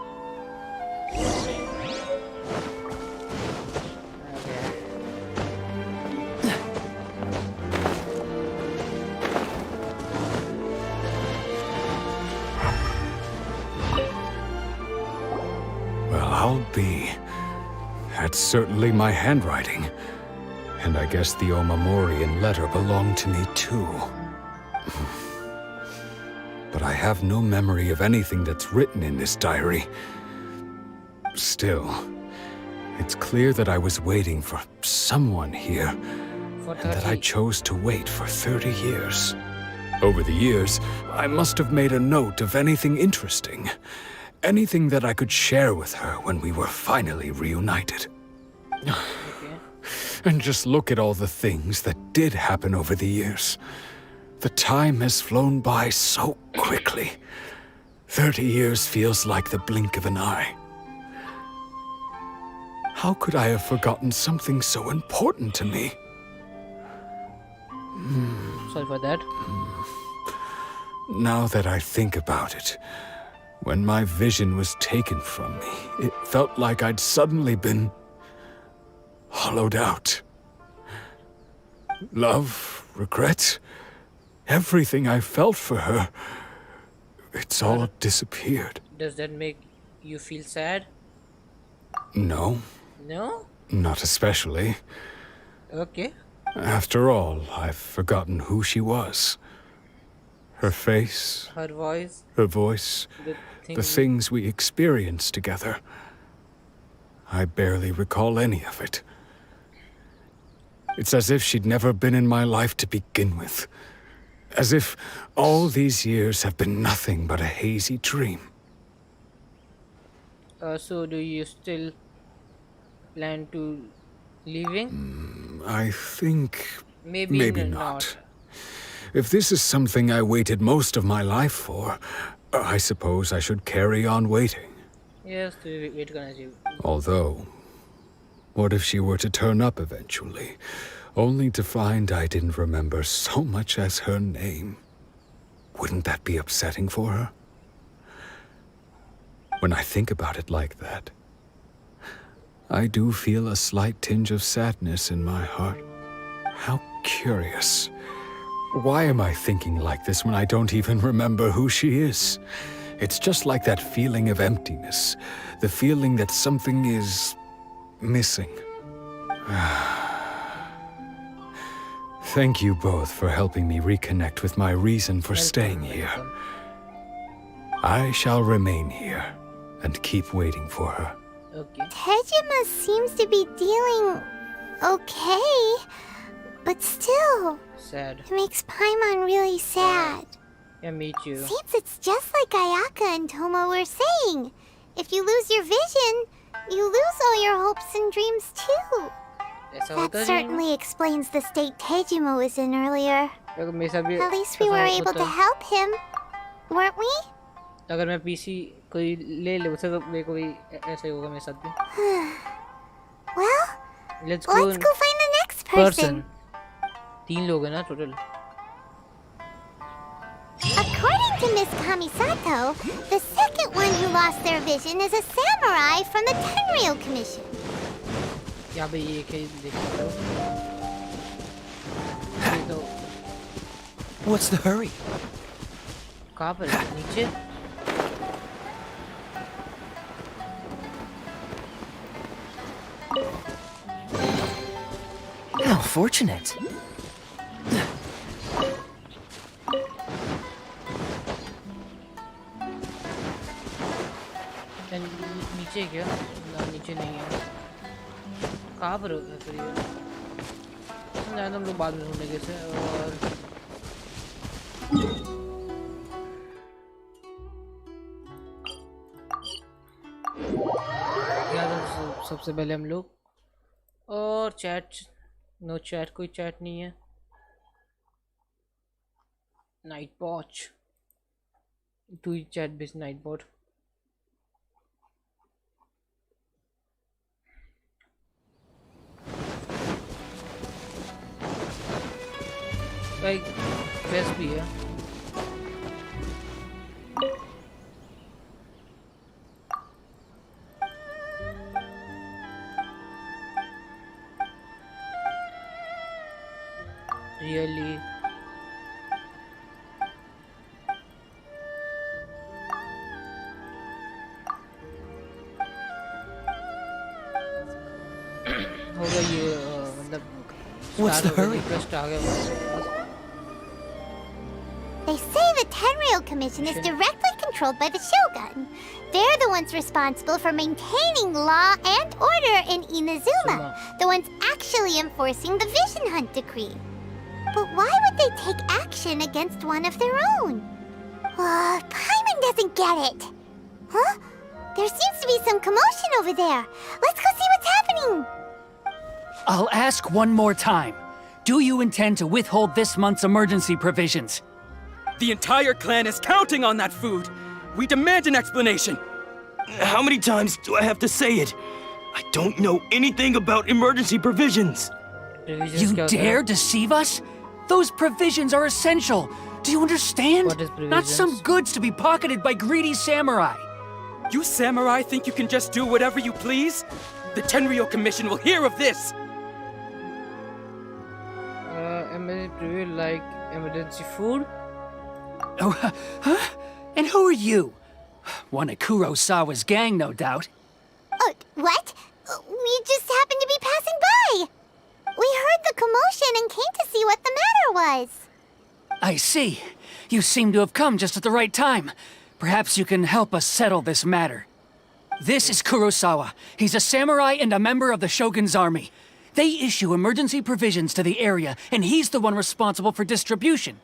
Well, I'll be. That's certainly my handwriting. And I guess the Omamorian letter belonged to me too. But I have no memory of anything that's written in this diary. Still, it's clear that I was waiting for someone here. and that I chose to wait for 30 years. Over the years, I must have made a note of anything interesting, anything that I could share with her when we were finally reunited. And just look at all the things that did happen over the years. The time has flown by so quickly. 30 years feels like the blink of an eye. How could I have forgotten something so important to me? Sorry for that. Now that I think about it, when my vision was taken from me, it felt like I'd suddenly been hollowed out. Love, regret, everything I felt for her, it's all disappeared. Does that make you feel sad? No, No? not especially. Okay. After all, I've forgotten who she was. Her face, Her voice, her voice, the things we experienced together. I barely recall any of it. It's as if she'd never been in my life to begin with. As if all these years have been nothing but a hazy dream. So do you still plan to leaving? I think Maybe not. If this is something I waited most of my life for, I suppose I should carry on waiting. Yes, to wait करना चाहिए. Although, what if she were to turn up eventually, only to find I didn't remember so much as her name? Wouldn't that be upsetting for her? When I think about it like that, I do feel a slight tinge of sadness in my heart. How curious. Why am I thinking like this when I don't even remember who she is? It's just like that feeling of emptiness, the feeling that something is missing. Thank you both for helping me reconnect with my reason for staying here. I shall remain here and keep waiting for her. Okay. Tejima seems to be dealing okay, but still, Sad. it makes Paimon really sad. Yeah, me too. Seems it's just like Ayaka and Tomo were saying. If you lose your vision, you lose all your hopes and dreams too. ऐसा होता That नहीं है? certainly explains the state Tejima was in earlier. अगर मेरे साथ भी At least we ऐसा were होता- able to help him, weren't we? अगर मैं पीसी कोई ले ले उसे तो मेरे को भी ऐसा ही होगा मेरे साथ भी. Well, Let's let's go find the next person. 3 लोग हैं ना total. According to Miss Kamisato, the second one who lost their vision is a samurai from the Tenryou Commission. यहाँ पे ये एक है देख सकते हो. ये तो What's the hurry? कहाँ पर है? नीचे? How fortunate. नीचे क्या? ना नीचे नहीं है. कहाँ पर है फिर ये? जाए तो हम लोग बाद में ढूंढेंगे इसे. और सबसे पहले हम लोग और चैट नो चैट कोई चैट नहीं है. Night watch to chat base night bot. एक फेस भी है. Really? होगा ये मतलब What's the hurry? They say the Tenryou Commission is directly controlled by the Shogun. They're the ones responsible for maintaining law and order in Inazuma, the ones actually enforcing the Vision Hunt Decree. But why would they take action against one of their own? Paimon doesn't get it. Huh? There seems to be some commotion over there. Let's go see what's happening. I'll ask one more time. Do you intend to withhold this month's emergency provisions? The entire clan is counting on that food. We demand an explanation. How many times do I have to say it? I don't know anything about emergency provisions. You dare deceive us? Those provisions are essential. Do you understand? What is Not some goods to be pocketed by greedy samurai. You samurai think you can just do whatever you please? The Tenryou Commission will hear of this! Like emergency food? Oh, huh? And who are you? One of Kurosawa's gang, no doubt. What? We just happened to be passing by. We heard the commotion and came to see what the matter was. I see. You seem to have come just at the right time. Perhaps you can help us settle this matter. This is Kurosawa. He's a samurai and a member of the Shogun's army. They issue emergency provisions to the area, and he's the one responsible for distribution.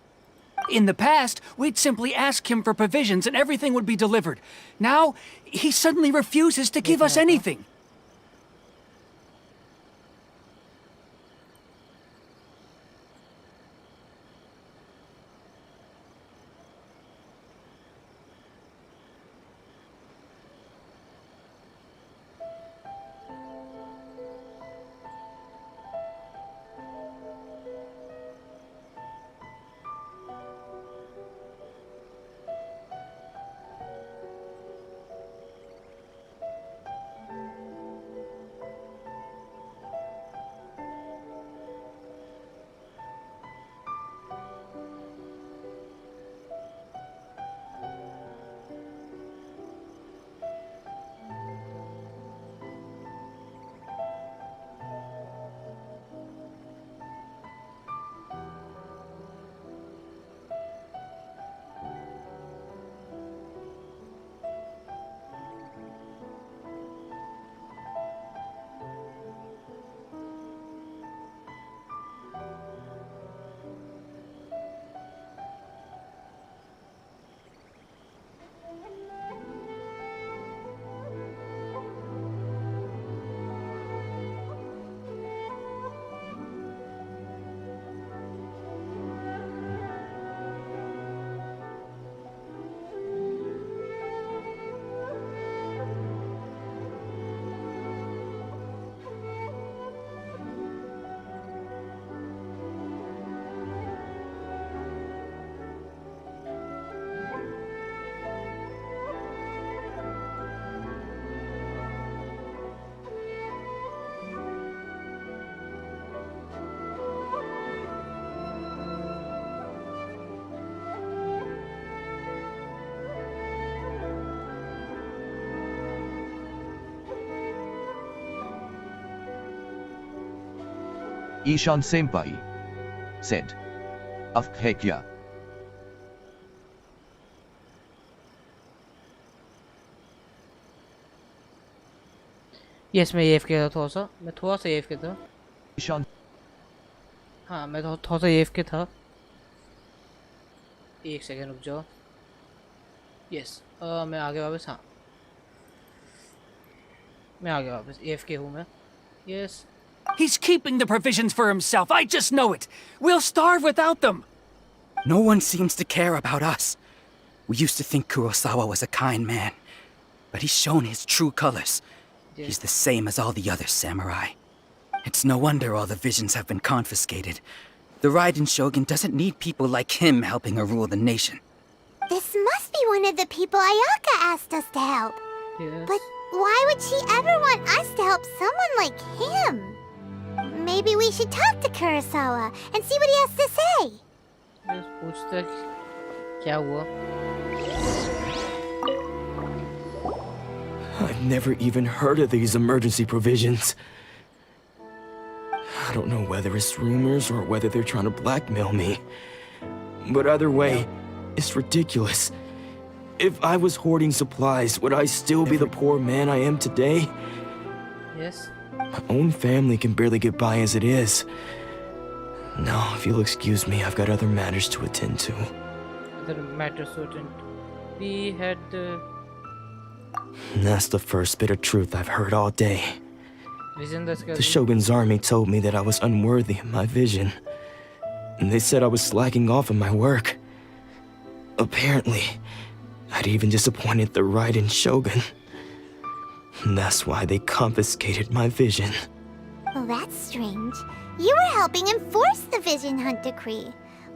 In the past, we'd simply ask him for provisions and everything would be delivered. Now, he suddenly refuses to give us anything. Ishan Senpai said. Of Hekya. Yes, मैं AFK था थोड़ा सा. मैं थोड़ा सा AFK था. Ishan. हाँ, मैं थोड़ा सा AFK था. एक सेकंड रुक जाओ. Yes, मैं आगे वापस. हाँ, मैं आगे वापस. AFK हूँ मैं. Yes. He's keeping the provisions for himself. I just know it. We'll starve without them. No one seems to care about us. We used to think Kurosawa was a kind man, but he's shown his true colors. Yeah. He's the same as all the other samurai. It's no wonder all the visions have been confiscated. The Raiden Shogun doesn't need people like him helping her rule the nation. This must be one of the people Ayaka asked us to help. Yes. But why would she ever want us to help someone like him? Maybe we should talk to Kurosawa and see what he has to say. Yes, पूछता क्या हुआ? I've never even heard of these emergency provisions. I don't know whether it's rumors or whether they're trying to blackmail me. But either way, It's ridiculous. If I was hoarding supplies, would I still be the poor man I am today? Yes. My own family can barely get by as it is. Now, if you'll excuse me, I've got other matters to attend to. Other matters to attend. We had. That's the first bit of truth I've heard all day. Vision that's The Shogun's army told me that I was unworthy of my vision. And they said I was slacking off in my work. Apparently, I'd even disappointed the Raiden Shogun. And that's why they confiscated my vision. Well, that's strange. You were helping enforce the Vision Hunt Decree.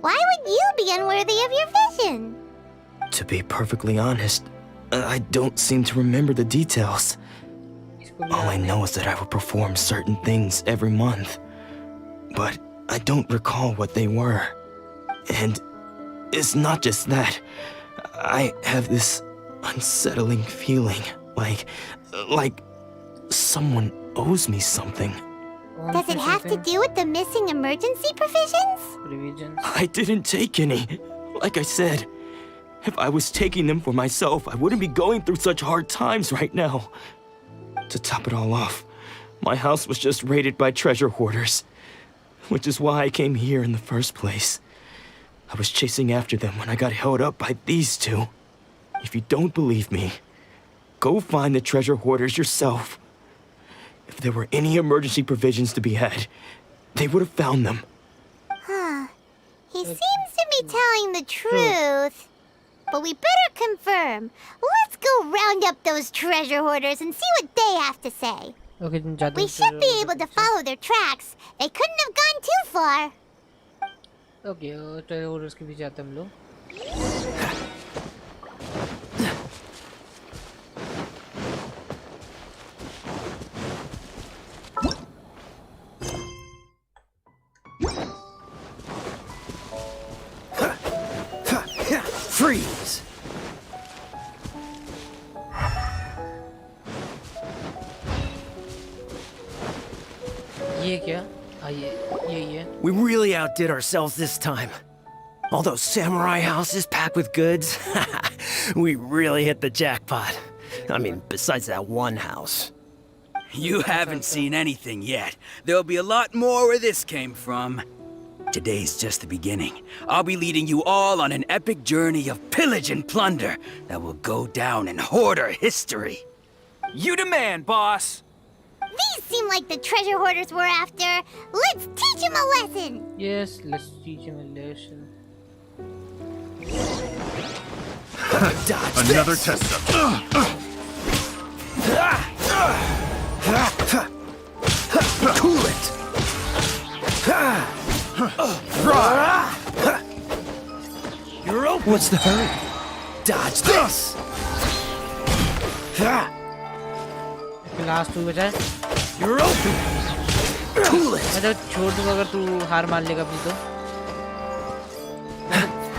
Why would you be unworthy of your vision? To be perfectly honest, I don't seem to remember the details. All I know is that I would perform certain things every month. But I don't recall what they were. And it's not just that. I have this unsettling feeling, like someone owes me something. Does it have to do with the missing emergency provisions? Provisions. I didn't take any. Like I said, if I was taking them for myself, I wouldn't be going through such hard times right now. To top it all off, my house was just raided by treasure hoarders, which is why I came here in the first place. I was chasing after them when I got held up by these two. If you don't believe me, go find the treasure hoarders yourself. If there were any emergency provisions to be had, they would have found them. Huh. He seems to be telling the truth. But we better confirm. Let's go round up those treasure hoarders and see what they have to say. Okay, We should be able to follow their tracks. They couldn't have gone too far. Okay, treasure hoarders के पीछे आते हम लोग. Freeze! ये क्या? हाँ ये. We really outdid ourselves this time. All those samurai houses packed with goods. We really hit the jackpot. I mean, besides that one house. You haven't seen anything yet. There'll be a lot more where this came from. Today's just the beginning. I'll be leading you all on an epic journey of pillage and plunder that will go down in hoarder history. You demand, boss! These seem like the treasure hoarders we're after. Let's teach them a lesson. Yes, let's teach him a lesson. Another test subject. Cool it! You're open. What's the hurry? Dodge this! Last तू बचा है. You're open. Cool it! मैं तो छोड़ दूंगा अगर तू हार मान लेगा अपनी तो.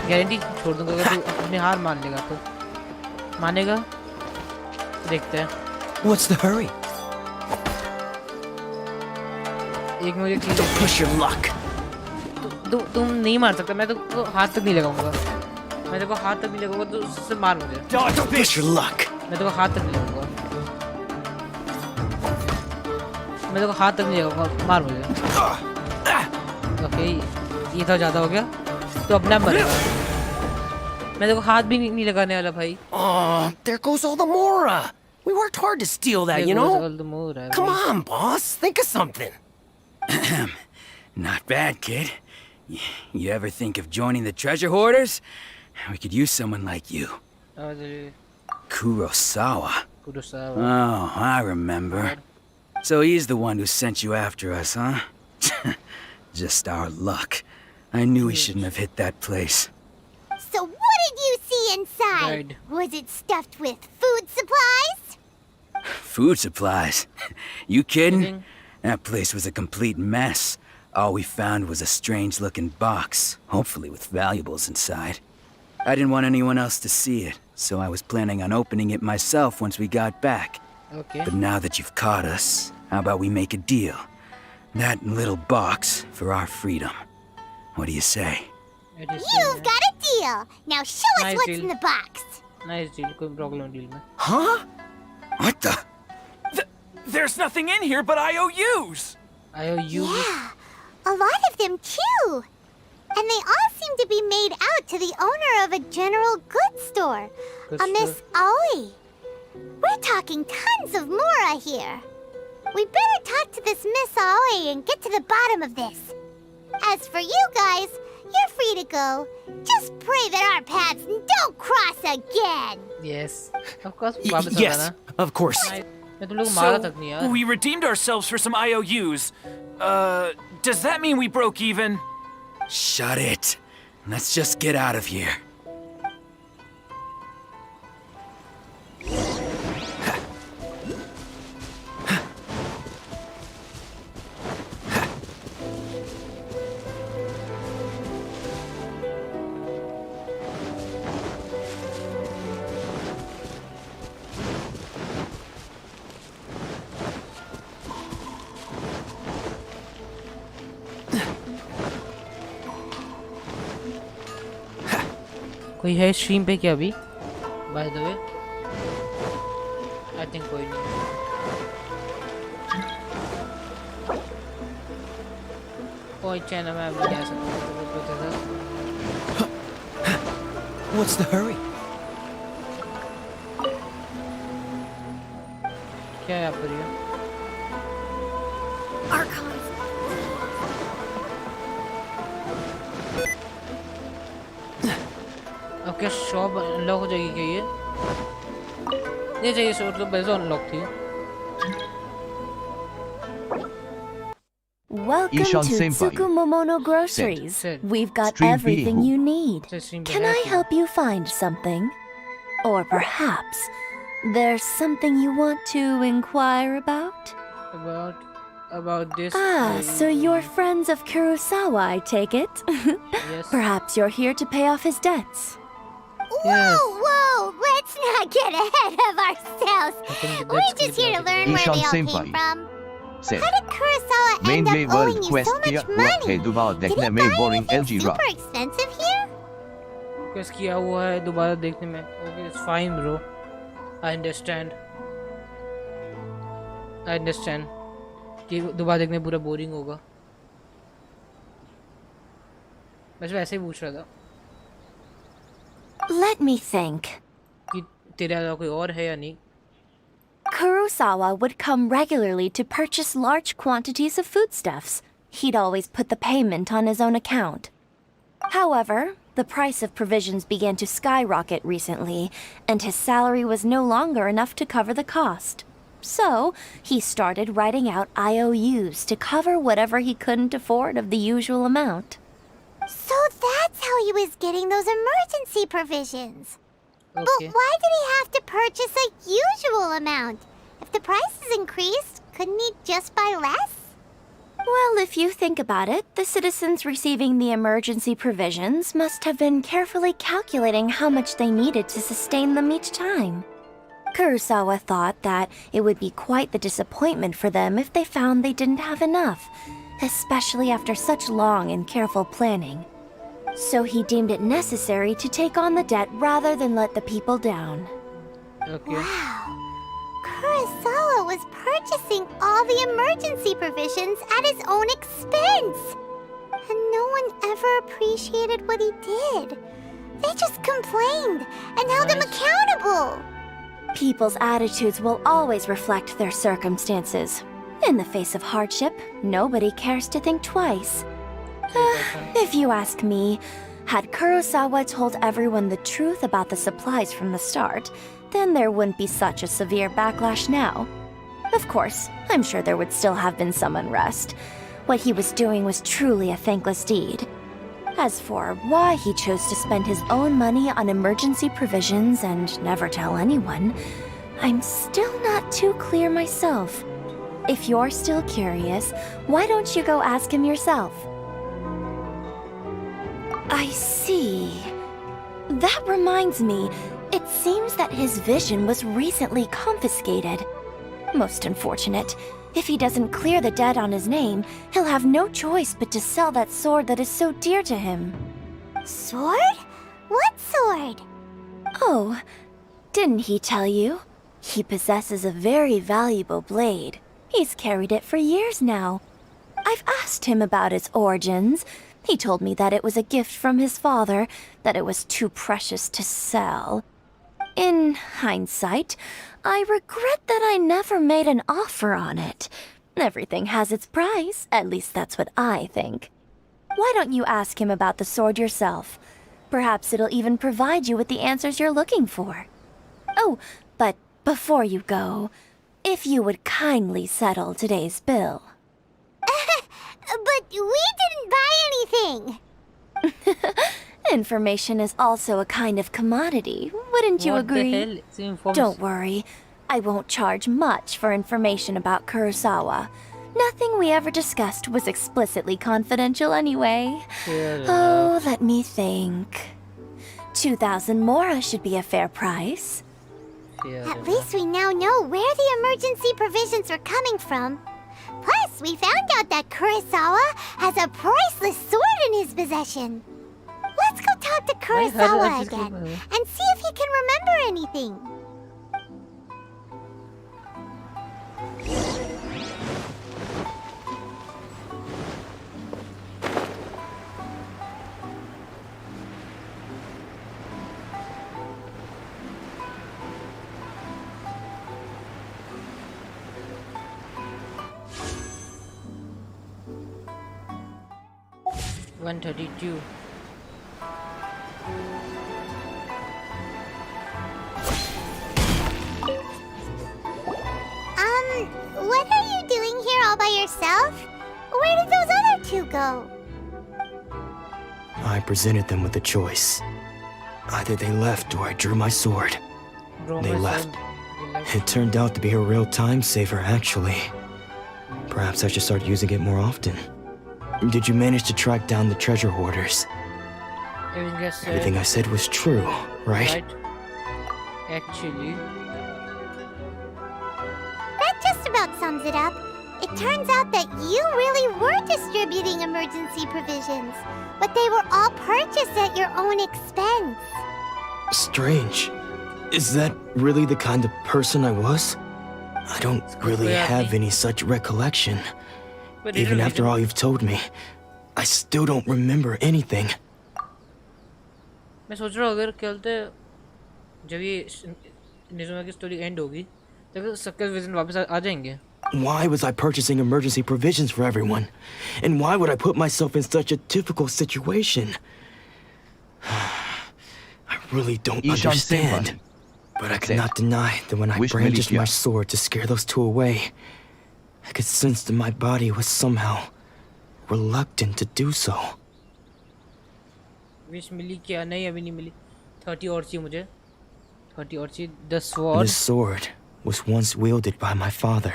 गारंटी छोड़ दूंगा अगर तू अपनी हार मान लेगा तो. मानेगा? देखते हैं. What's the hurry? एक मुझे चीज़. Don't push your luck. तुम नहीं मार सकता. मैं तो हाथ तक नहीं लगाऊंगा. मैं देखो हाथ तक नहीं लगाऊंगा तो उससे मार मुझे. Don't push your luck. मैं देखो हाथ तक नहीं लगाऊंगा. मैं देखो हाथ तक नहीं लगाऊंगा. मार मुझे. ओके ये तो ज़्यादा हो गया. तो अपना मरेगा. मैं देखो हाथ भी नहीं लगाने वाला भाई. Oh, there goes all the Mora. We worked hard to steal that, you know? Come on, boss. Think of something. Not bad, kid. You ever think of joining the treasure hoarders? We could use someone like you. Kurosawa. Oh, I remember. So he's the one who sent you after us, huh? Just our luck. I knew we shouldn't have hit that place. So what did you see inside? Was it stuffed with food supplies? Food supplies? You kidding? That place was a complete mess. All we found was a strange-looking box, hopefully with valuables inside. I didn't want anyone else to see it, so I was planning on opening it myself once we got back. Okay. But now that you've caught us, how about we make a deal? That little box for our freedom. What do you say? You've got a deal. Now show us Nice what's deal. in the box. Nice deal, कोई problem deal में. Huh? What the? There's nothing in here but IOUs! IOU. Yeah, a lot of them too. And they all seem to be made out to the owner of a general goods store, Good a Miss Aoi. We're talking tons of Mora here. We better talk to this Miss Aoi and get to the bottom of this. As for you guys, you're free to go. Just pray that our paths don't cross again. Yes. Of course. वापस आ Yes, जाना. of course. मैं तुम लोग को मारा तक नहीं यार. we redeemed ourselves for some IOUs. Does that mean we broke even? Shut it. Let's just get out of here. कोई है स्ट्रीम पे क्या अभी? By the way I think कोई नहीं. कोई चैनल में अभी जा सकता है. What's the hurry? क्या है आप पर ये? अब क्या शॉप अनलॉक हो जाएगी क्या ये? नहीं चाहिए शॉप तो पहले से अनलॉक थी. Welcome Ishan to Senpai. Tsukumomono Groceries. Said. We've got Stream everything Bihu. you need. Said stream Can I पे है. help you find something? Or perhaps there's something you want to inquire about? About this? So you're friends of Kurosawa, I take it? Yes. Perhaps you're here to pay off his debts. Yes. Whoa! Let's not get ahead of ourselves. think We're that's just here to good. learn where Ishan they all Senpai. came from. Said. How did Kurosawa end Mainway up owing World you Quest so किया much हुआ money? है दोबारा Did देखने he में buy boring anything LG रहा. super expensive here? Quest किया हुआ है दोबारा देखने में. Okay, it's fine, bro. I understand. कि दोबारा देखने में पूरा बोरिंग होगा. बस वैसे ही पूछ रहा था Let me think. कि तेरे अलावा कोई और है या नहीं. Kurosawa would come regularly to purchase large quantities of foodstuffs. He'd always put the payment on his own account. However, the price of provisions began to skyrocket recently, and his salary was no longer enough to cover the cost. So, he started writing out IOUs to cover whatever he couldn't afford of the usual amount. So that's how he was getting those emergency provisions. Okay. But why did he have to purchase a usual amount? If the prices increased, couldn't he just buy less? Well, if you think about it, the citizens receiving the emergency provisions must have been carefully calculating how much they needed to sustain them each time. Kurosawa thought that it would be quite the disappointment for them if they found they didn't have enough, especially after such long and careful planning. So he deemed it necessary to take on the debt rather than let the people down. Okay. Wow. Kurosawa was purchasing all the emergency provisions at his own expense. And no one ever appreciated what he did. They just complained and held him accountable. People's attitudes will always reflect their circumstances. In the face of hardship, nobody cares to think twice. If you ask me, had Kurosawa told everyone the truth about the supplies from the start, then there wouldn't be such a severe backlash now. Of course, I'm sure there would still have been some unrest. What he was doing was truly a thankless deed. As for why he chose to spend his own money on emergency provisions and never tell anyone, I'm still not too clear myself. If you're still curious, why don't you go ask him yourself? I see. That reminds me, it seems that his vision was recently confiscated. Most unfortunate. If he doesn't clear the debt on his name, he'll have no choice but to sell that sword that is so dear to him. Sword? Oh, didn't he tell you? He possesses a very valuable blade. He's carried it for years now. I've asked him about its origins. He told me that it was a gift from his father, that it was too precious to sell. In hindsight, I regret that I never made an offer on it. Everything has its price, at least that's what I think. Why don't you ask him about the sword yourself? Perhaps it'll even provide you with the answers you're looking for. Oh, but before you go, if you would kindly settle today's bill. But we didn't buy anything! Information is also a kind of commodity, wouldn't you What the agree? hell? It's informs- Don't worry, I won't charge much for information about Kurosawa. Nothing we ever discussed was explicitly confidential anyway. Fair Oh, let me think. 2,000 mora should be a fair price. Fair At least we now know where the emergency provisions are coming from. Plus, we found out that Kurosawa has a priceless sword in his possession. Let's go talk to Kurosawa again and see if he can remember anything. $132. What are you doing here all by yourself? Where did those other two go? I presented them with a choice. Either they left or I drew my sword. They left. It turned out to be a real time saver, actually. Perhaps I should start using it more often. Did you manage to track down the treasure hoarders? Everything I said was true, right? Actually, That just about sums it up. It turns out that you really were distributing emergency provisions, but they were all purchased at your own expense. Strange. Is that really the kind of person I was? I don't really have any such recollection. Even after all you've told me, I still don't remember anything. मैं सोच रहा हूँ अगर क्या बोलते हैं जब ये निजुमा की स्टोरी एंड होगी तो सबके विजन वापस आ जाएंगे. Why was I purchasing emergency provisions for everyone? And why would I put myself in such a difficult situation? I really don't understand. But I cannot deny that when I brandished my sword to scare those two away, I could sense that my body was somehow reluctant to do so. Wish मिली क्या? नहीं अभी नहीं मिली. 30 और चाहिए मुझे. 30 और चाहिए. The sword. This sword was once wielded by my father.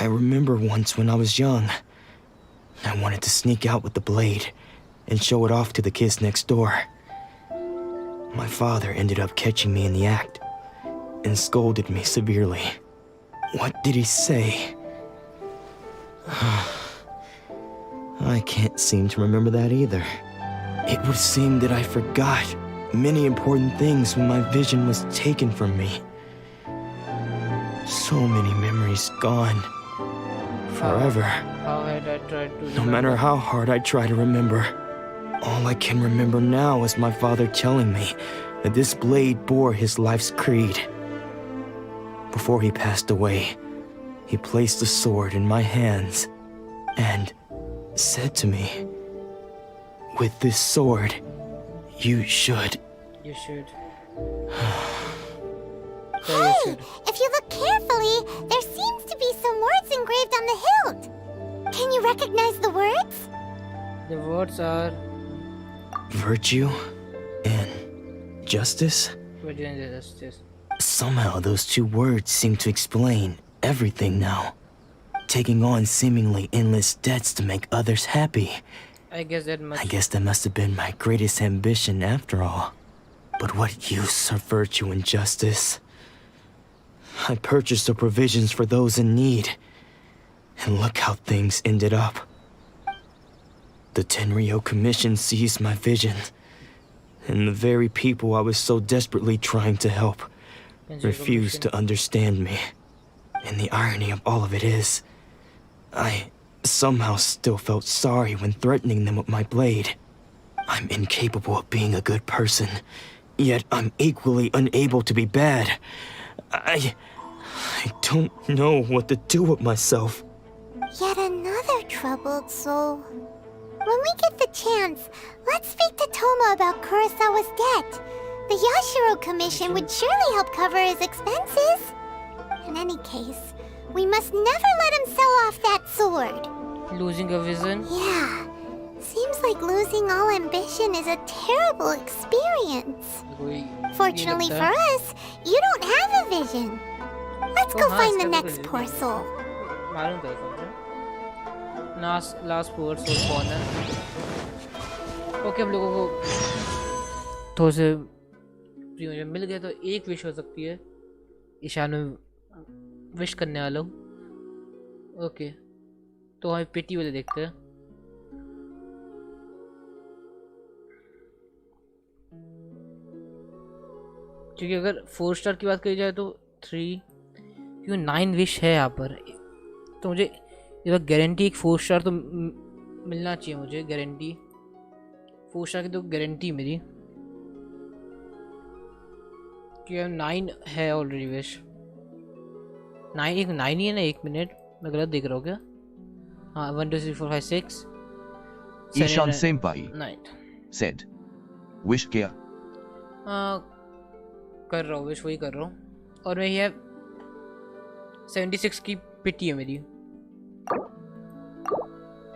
I remember once when I was young, I wanted to sneak out with the blade and show it off to the kids next door. My father ended up catching me in the act and scolded me severely. What did he say? I can't seem to remember that either. It would seem that I forgot many important things when my vision was taken from me. So many memories gone. Forever. How had I tried to No matter how hard I try to remember, all I can remember now is my father telling me that this blade bore his life's creed. Before he passed away, he placed the sword in my hands and said to me, "With this sword, you should." You should. Hey! If you look carefully, there seems to be some words engraved on the hilt. Can you recognize the words? The words are Virtue and justice? virtue and justice. Somehow those two words seem to explain everything now. Taking on seemingly endless debts to make others happy. I guess that much. I guess that must have been my greatest ambition after all. But what use are virtue and justice? I purchased the provisions for those in need. And look how things ended up. The Tenryo Commission seized my vision And the very people I was so desperately trying to help refused to understand me. And the irony of all of it is, I somehow still felt sorry when threatening them with my blade. I'm incapable of being a good person, yet I'm equally unable to be bad. I don't know what to do with myself. Yet another troubled soul. When we get the chance, let's speak to Toma about Kurosawa's debt. The Yashiro Commission would surely help cover his expenses. In any case, we must never let him sell off that sword. Losing a vision? Yeah. Seems like losing all ambition is a terrible experience. Fortunately for us, you don't have a vision. Let's go find the next poor soul. मालूम था समझे? Last poor soul कौन है? Okay, हम लोगों को थोड़े से प्रिय मिल गए तो एक विश हो सकती है ईशान में विश करने वाला हूँ। ओके, तो हमें पेटी वाले देखते हैं। क्योंकि अगर 4 स्टार की बात करी जाए तो 3, क्योंकि 9 विश है यहाँ पर, तो मुझे ये गारंटी एक 4 स्टार तो मिलना चाहिए मुझे। गारंटी 4 स्टार की तो गारंटी मेरी, क्योंकि 9 है ऑलरेडी विश। 9 एक 9 ही है ना? 1 मिनट, मैं गलत देख रहा हूँ क्या? हाँ, 1 2 3 4 5 6 Ishan Senpai 9 said, "Wish किया?" कर रहा हूँ विश, वही कर रहा हूँ। और मैं ये 76 की पिटी है मेरी,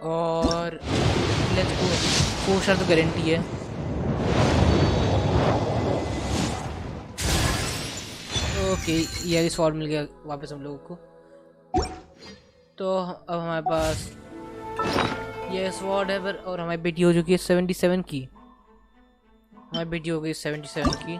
और लेट्स गो। 4 स्टार तो गारंटी है। ओके, ये स्वॉर्ड मिल गया वापस हम लोगों को। तो अब हमारे पास ये स्वॉर्ड है और हमारी बेटी हो चुकी है 77 की। हमारी बेटी हो गई 77 की।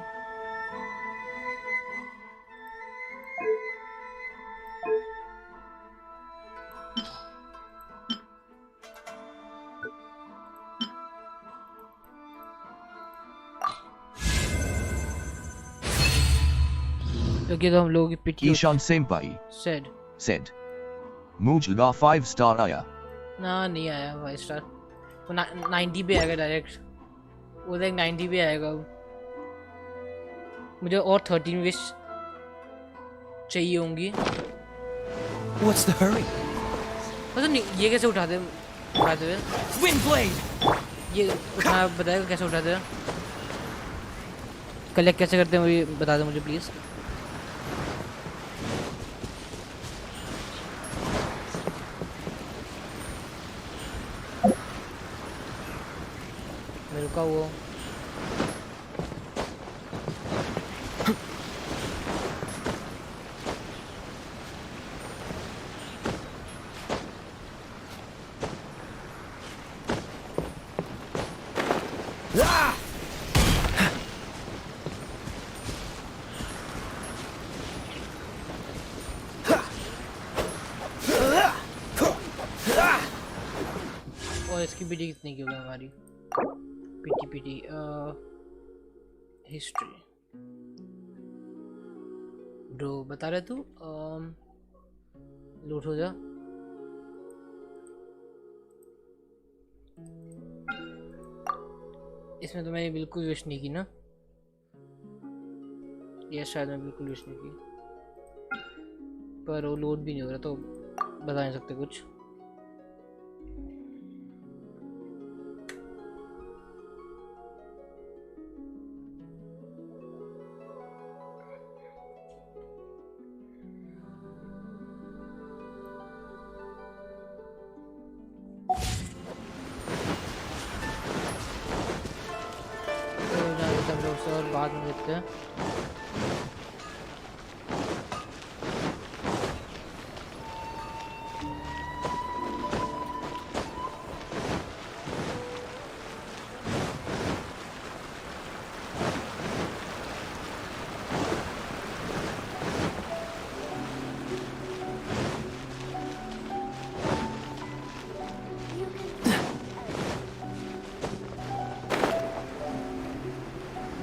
क्योंकि तो हम लोगों की पिटी Ishan Senpai said, "मुझे 5 स्टार आया." ना, नहीं आया 5 स्टार। वो 90 पे आएगा डायरेक्ट। वो देख 90 पे आएगा। मुझे और 13 विश चाहिए होंगी। What's the hurry? पता नहीं ये कैसे उठाते हुए? Wind blade. ये उठा बताएगा कैसे उठाते हैं? कलेक्ट कैसे करते हैं वो बता दो मुझे प्लीज़। रुका वो और इसकी बीटी कितनी की होगी हमारी? पीटी हिस्ट्री ब्रो बता रहे तू। लूट हो जा। इसमें तो मैंने बिल्कुल विश नहीं की ना? ये शायद मैं बिल्कुल विश नहीं की, पर वो लोड भी नहीं हो रहा तो बता नहीं सकते कुछ। और बाद में देखते हैं।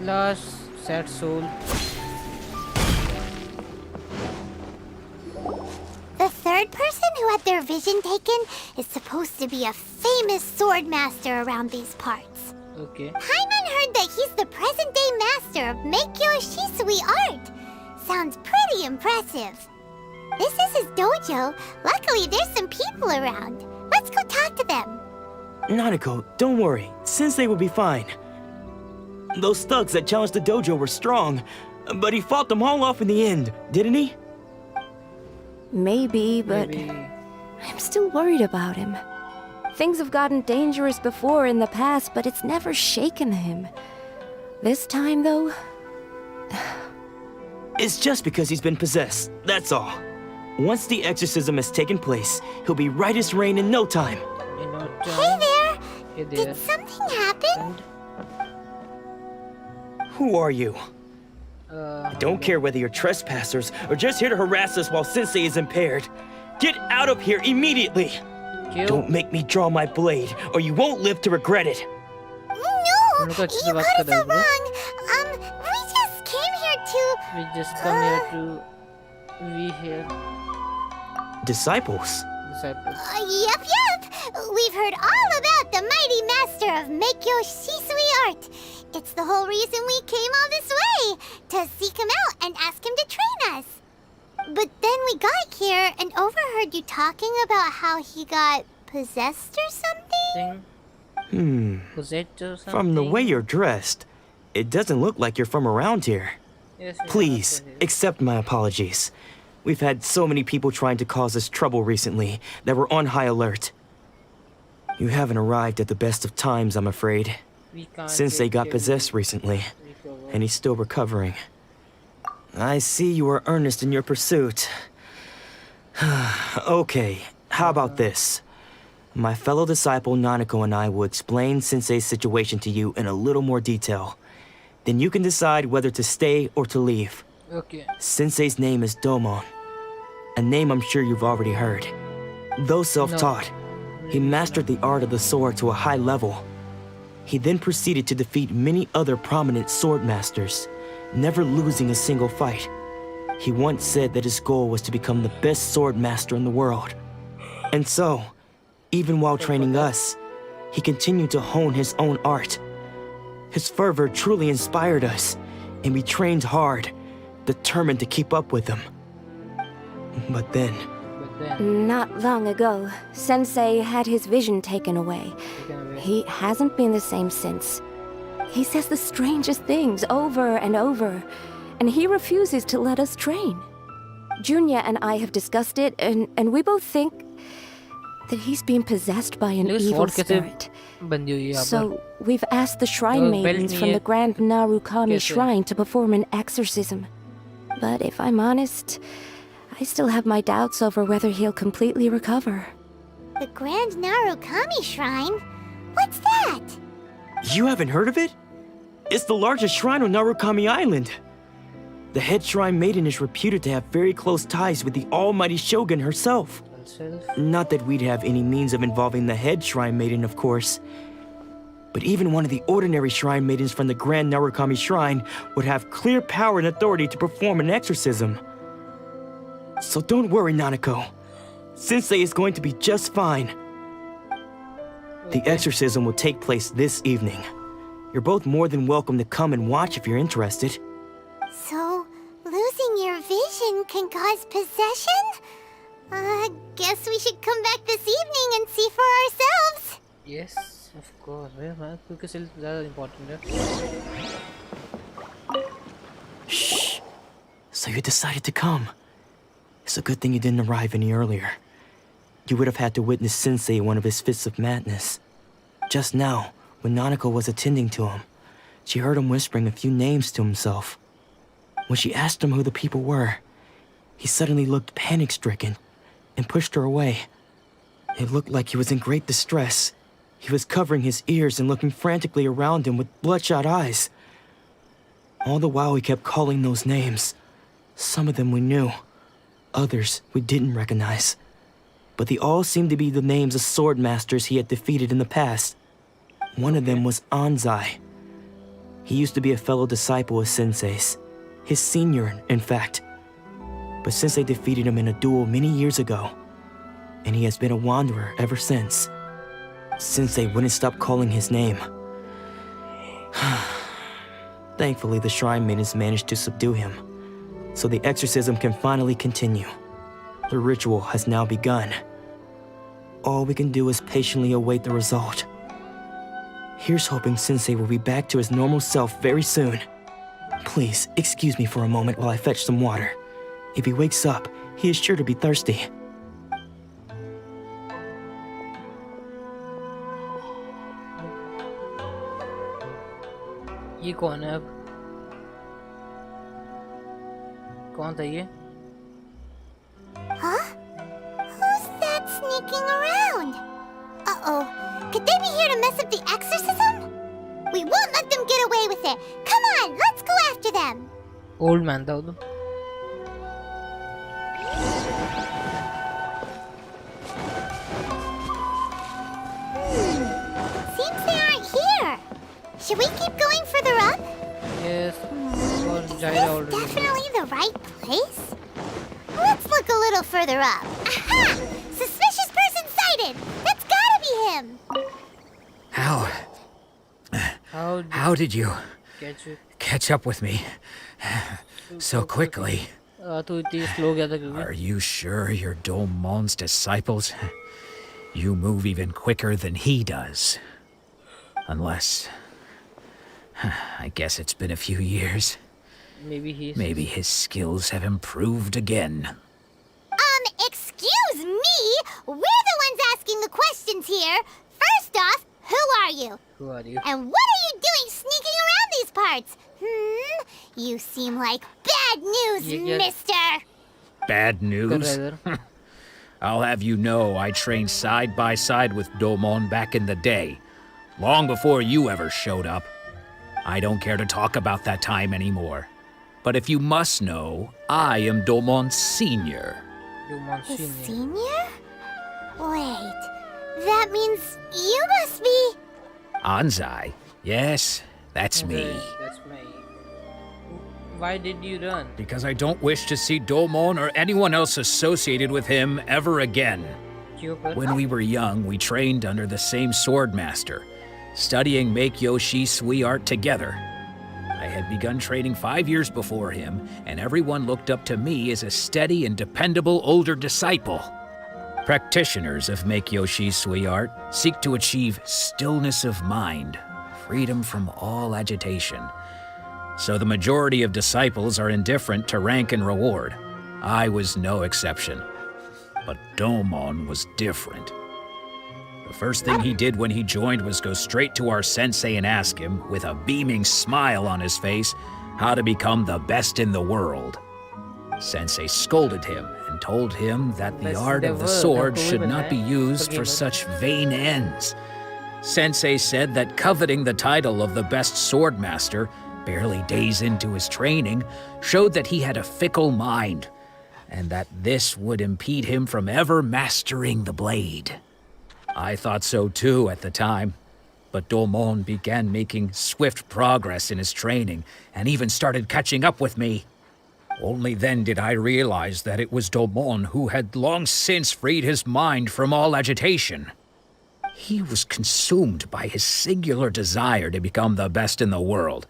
Last sad soul. The third person who had their vision taken is supposed to be a famous sword master around these parts. Okay. Paimon heard that he's the present-day master of Meikyo Shisui art. Sounds pretty impressive. This is his dojo. Luckily, there's some people around. Let's go talk to them. Nanako, don't worry. Sensei will be fine. Those thugs that challenged the dojo were strong, but he fought them all off in the end, didn't he? Maybe, but Maybe. I'm still worried about him. Things have gotten dangerous before in the past, but it's never shaken him. This time, though, It's just because he's been possessed, that's all. Once the exorcism has taken place, he'll be right as rain in no time. You know, Hey there! Hey there. Did something happen? Who are you? I don't care whether you're trespassers or just here to harass us while Sensei is impaired. Get out of here immediately! क्यों? Don't make me draw my blade, or you won't live to regret it. No! उनको अच्छे से You बात got it कर so रहे हो। wrong. We just came here to... We just come here to we here Disciples? disciples. Yep. We've heard all about the mighty master of Meikyo Shisui art. It's the whole reason we came all this way, to seek him out and ask him to train us. But then we got here and overheard you talking about how he got possessed or something? Possessed or something? From the way you're dressed, it doesn't look like you're from around here. Yes, we are Please, also here. accept my apologies. We've had so many people trying to cause us trouble recently that we're on high alert. You haven't arrived at the best of times, I'm afraid. We can't Sensei take got care possessed recently, and he's still recovering. I see you are earnest in your pursuit. Okay, how about this? My fellow disciple Nanako and I will explain Sensei's situation to you in a little more detail. Then you can decide whether to stay or to leave. Okay. Sensei's name is Domon, a name I'm sure you've already heard. Though self-taught, he mastered the art of the sword to a high level. He then proceeded to defeat many other prominent sword masters, never losing a single fight. He once said that his goal was to become the best sword master in the world. And so, even while training us, he continued to hone his own art. His fervor truly inspired us, and we trained hard, determined to keep up with him. But then, not long ago, Sensei had his vision taken away. He hasn't been the same since. He says the strangest things over and over, and he refuses to let us train. Junya and I have discussed it, and we both think that he's been possessed by an evil spirit. So we've asked the shrine maidens from the Grand Narukami Shrine to perform an exorcism. But if I'm honest, I still have my doubts over whether he'll completely recover. The Grand Narukami Shrine? What's that? you haven't heard of it? It's the largest shrine on Narukami Island. The head shrine maiden is reputed to have very close ties with the almighty Shogun herself. Not that we'd have any means of involving the head shrine maiden, of course. But even one of the ordinary shrine maidens from the Grand Narukami Shrine would have clear power and authority to perform an exorcism. So don't worry, Nanako. Sensei is going to be just fine. The exorcism will take place this evening. You're both more than welcome to come and watch if you're interested. So, losing your vision can cause possession? Guess we should come back this evening and see for ourselves. Yes, of course. क्योंकि सिर्फ ज़्यादा important है. Shh. So you decided to come. It's a good thing you didn't arrive any earlier. You would have had to witness Sensei in one of his fits of madness. Just now, when Nanako was attending to him, she heard him whispering a few names to himself. When she asked him who the people were, he suddenly looked panic-stricken and pushed her away. It looked like he was in great distress. He was covering his ears and looking frantically around him with bloodshot eyes. All the while he kept calling those names. Some of them we knew, others we didn't recognize. But they all seemed to be the names of sword masters he had defeated in the past. One of them was Anzai. He used to be a fellow disciple of Sensei's. His senior, in fact. But Sensei defeated him in a duel many years ago, and he has been a wanderer ever since. Sensei wouldn't stop calling his name. Thankfully, the shrine maidens managed to subdue him, so the exorcism can finally continue. The ritual has now begun. All we can do is patiently await the result. Here's hoping Sensei will be back to his normal self very soon. Please, excuse me for a moment while I fetch some water. If he wakes up, he is sure to be thirsty. ये कौन है अब? कौन था ये? Huh? Who's that sneaking around? Uh-oh. Could they be here to mess up the exorcism? We won't let them get away with it. Come on, let's go after them. Old man था वो तो. Seems they aren't here. Should we keep going further up? Yes. और Is Zaira this already. definitely the right place? Let's look a little further up. Aha! Suspicious person sighted! That's gotta be him! How did you catch it? catch up with me so quickly? तू इतनी slow गया था क्योंकि? Are you sure you're Domon's disciples? You move even quicker than he does. Unless... I guess it's been a few years. Maybe his skills have improved again. Excuse me? We're the ones asking the questions here. First off, who are you? Who are you? And what are you doing sneaking around these parts? You seem like bad news, mister. Bad news? I'll have you know I trained side by side with Domon back in the day, long before you ever showed up. I don't care to talk about that time anymore. But if you must know, I am Domon's senior. His senior? Wait, that means you must be... Anzai? Yes, that's me. That's me. Why did you run? Because I don't wish to see Domon or anyone else associated with him ever again. When we were young, we trained under the same swordmaster, studying Make-Yoshi Sui art together. I had begun training 5 years before him, and everyone looked up to me as a steady and dependable older disciple. Practitioners of Make-Yoshi Sui art seek to achieve stillness of mind, freedom from all agitation. So the majority of disciples are indifferent to rank and reward. I was no exception. But Domon was different. The first thing he did when he joined was go straight to our sensei and ask him, with a beaming smile on his face, how to become the best in the world. Sensei scolded him and told him that the art of the sword should not be used for such vain ends. Sensei said that coveting the title of the best swordmaster, barely days into his training, showed that he had a fickle mind, and that this would impede him from ever mastering the blade. I thought so too at the time, but Domon began making swift progress in his training and even started catching up with me. Only then did I realize that it was Domon who had long since freed his mind from all agitation. He was consumed by his singular desire to become the best in the world.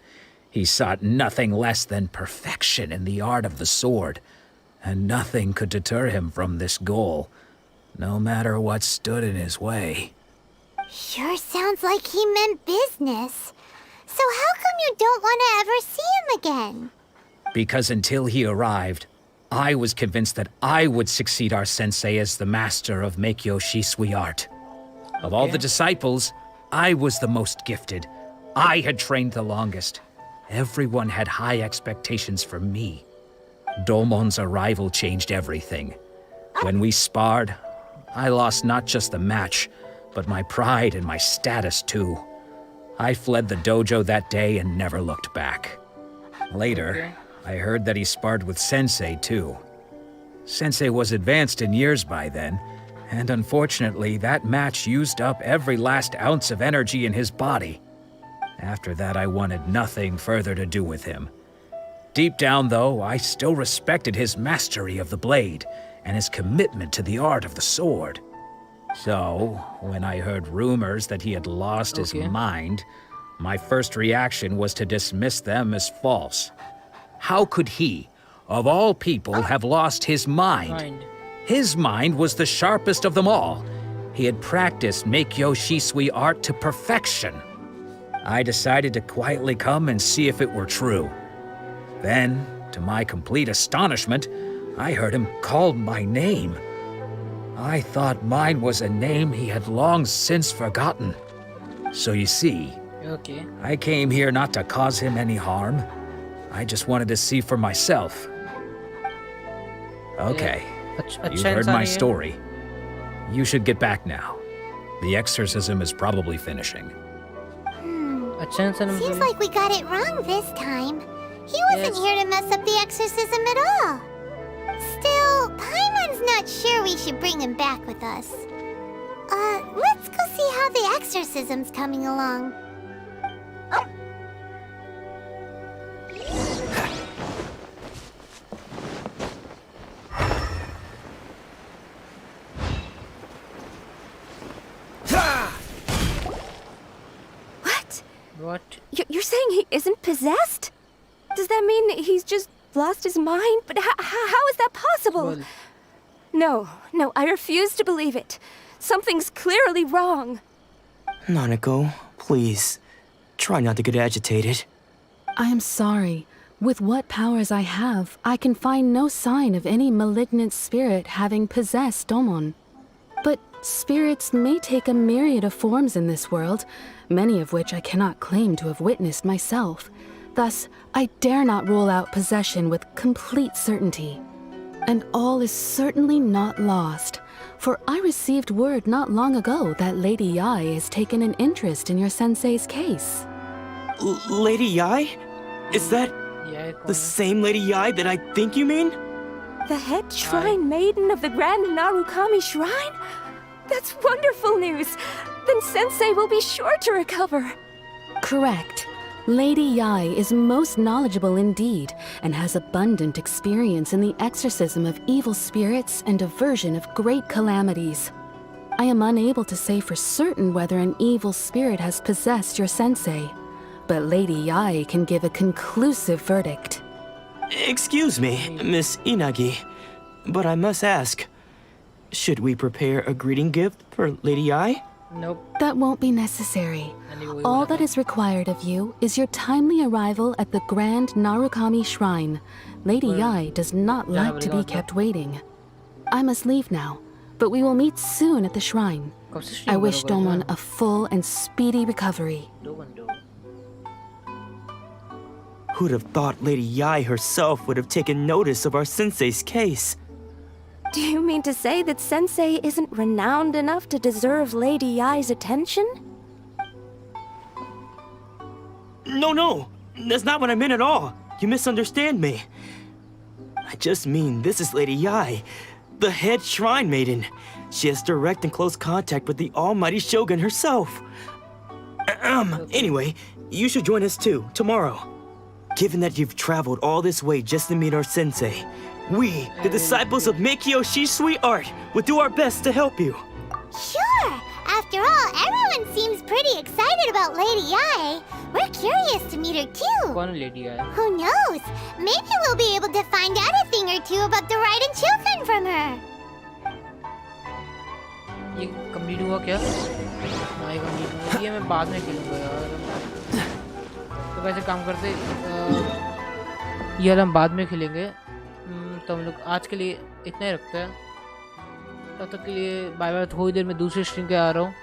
He sought nothing less than perfection in the art of the sword, and nothing could deter him from this goal, no matter what stood in his way. Sure sounds like he meant business. So how come you don't want to ever see him again? Because until he arrived, I was convinced that I would succeed our sensei as the master of Make-Yoshi Sui art. Of all the disciples, I was the most gifted. I had trained the longest. Everyone had high expectations from me. Domon's arrival changed everything. When we sparred, I lost not just the match, but my pride and my status too. I fled the dojo that day and never looked back. Later, I heard that he sparred with Sensei too. Sensei was advanced in years by then, and unfortunately that match used up every last ounce of energy in his body. After that, I wanted nothing further to do with him. Deep down, though, I still respected his mastery of the blade and his commitment to the art of the sword. So, when I heard rumors that he had lost his mind, my first reaction was to dismiss them as false. How could he, of all people, have lost his mind? His mind was the sharpest of them all. He had practiced Meikyo Shisui art to perfection. I decided to quietly come and see if it were true. Then, to my complete astonishment, I heard him call my name. I thought mine was a name he had long since forgotten. So you see, I came here not to cause him any harm. I just wanted to see for myself. Okay, you've heard my story. You should get back now. The exorcism is probably finishing. Seems like we got it wrong this time. He wasn't here to mess up the exorcism at all. Still, Paimon's not sure we should bring him back with us. Let's go see how the exorcism's coming along. What? You're saying he isn't possessed? Does that mean he's just lost his mind? But how is that possible? No, I refuse to believe it. Something's clearly wrong. Nanako, please, try not to get agitated. I am sorry. With what powers I have, I can find no sign of any malignant spirit having possessed Domon. But spirits may take a myriad of forms in this world, many of which I cannot claim to have witnessed myself. Thus, I dare not rule out possession with complete certainty. And all is certainly not lost, for I received word not long ago that Lady Yae has taken an interest in your sensei's case. Lady Yae? Is that the same Lady Yae that I think you mean? The head shrine maiden of the Grand Narukami Shrine? That's wonderful news! Then Sensei will be sure to recover. Correct. Lady Yae is most knowledgeable indeed, and has abundant experience in the exorcism of evil spirits and aversion of great calamities. I am unable to say for certain whether an evil spirit has possessed your sensei, but Lady Yae can give a conclusive verdict. Excuse me, Miss Inagi, but I must ask, should we prepare a greeting gift for Lady Yae? Nope. That won't be necessary. All that is required of you is your timely arrival at the Grand Narukami Shrine. Lady Yae does not like to be kept waiting. I must leave now, but we will meet soon at the shrine. I wish Domon a full and speedy recovery. Who'd have thought Lady Yae herself would have taken notice of our sensei's case? Do you mean to say that Sensei isn't renowned enough to deserve Lady Yae's attention? No, that's not what I meant at all. You misunderstand me. I just mean this is Lady Yae, the head shrine maiden. She has direct and close contact with the almighty Shogun herself. Anyway, you should join us too, tomorrow. Given that you've traveled all this way just to meet our sensei, we, the disciples of Meikyo Shisui art, will do our best to help you. Sure! After all, everyone seems pretty excited about Lady Yae. We're curious to meet her too. Who knows? Maybe we'll be able to find out a thing or two about the Raiden children from her. ये complete हुआ क्या? हाँ ये complete हुआ। ये मैं बाद में खेलूँगा यार। तो वैसे काम करते ये हम बाद में खेलेंगे। तो हम लोग आज के लिए इतना ही रखते हैं। तब तक के लिए बाय बाय। थोड़ी देर में दूसरी स्ट्रीम के आ रहा हूँ।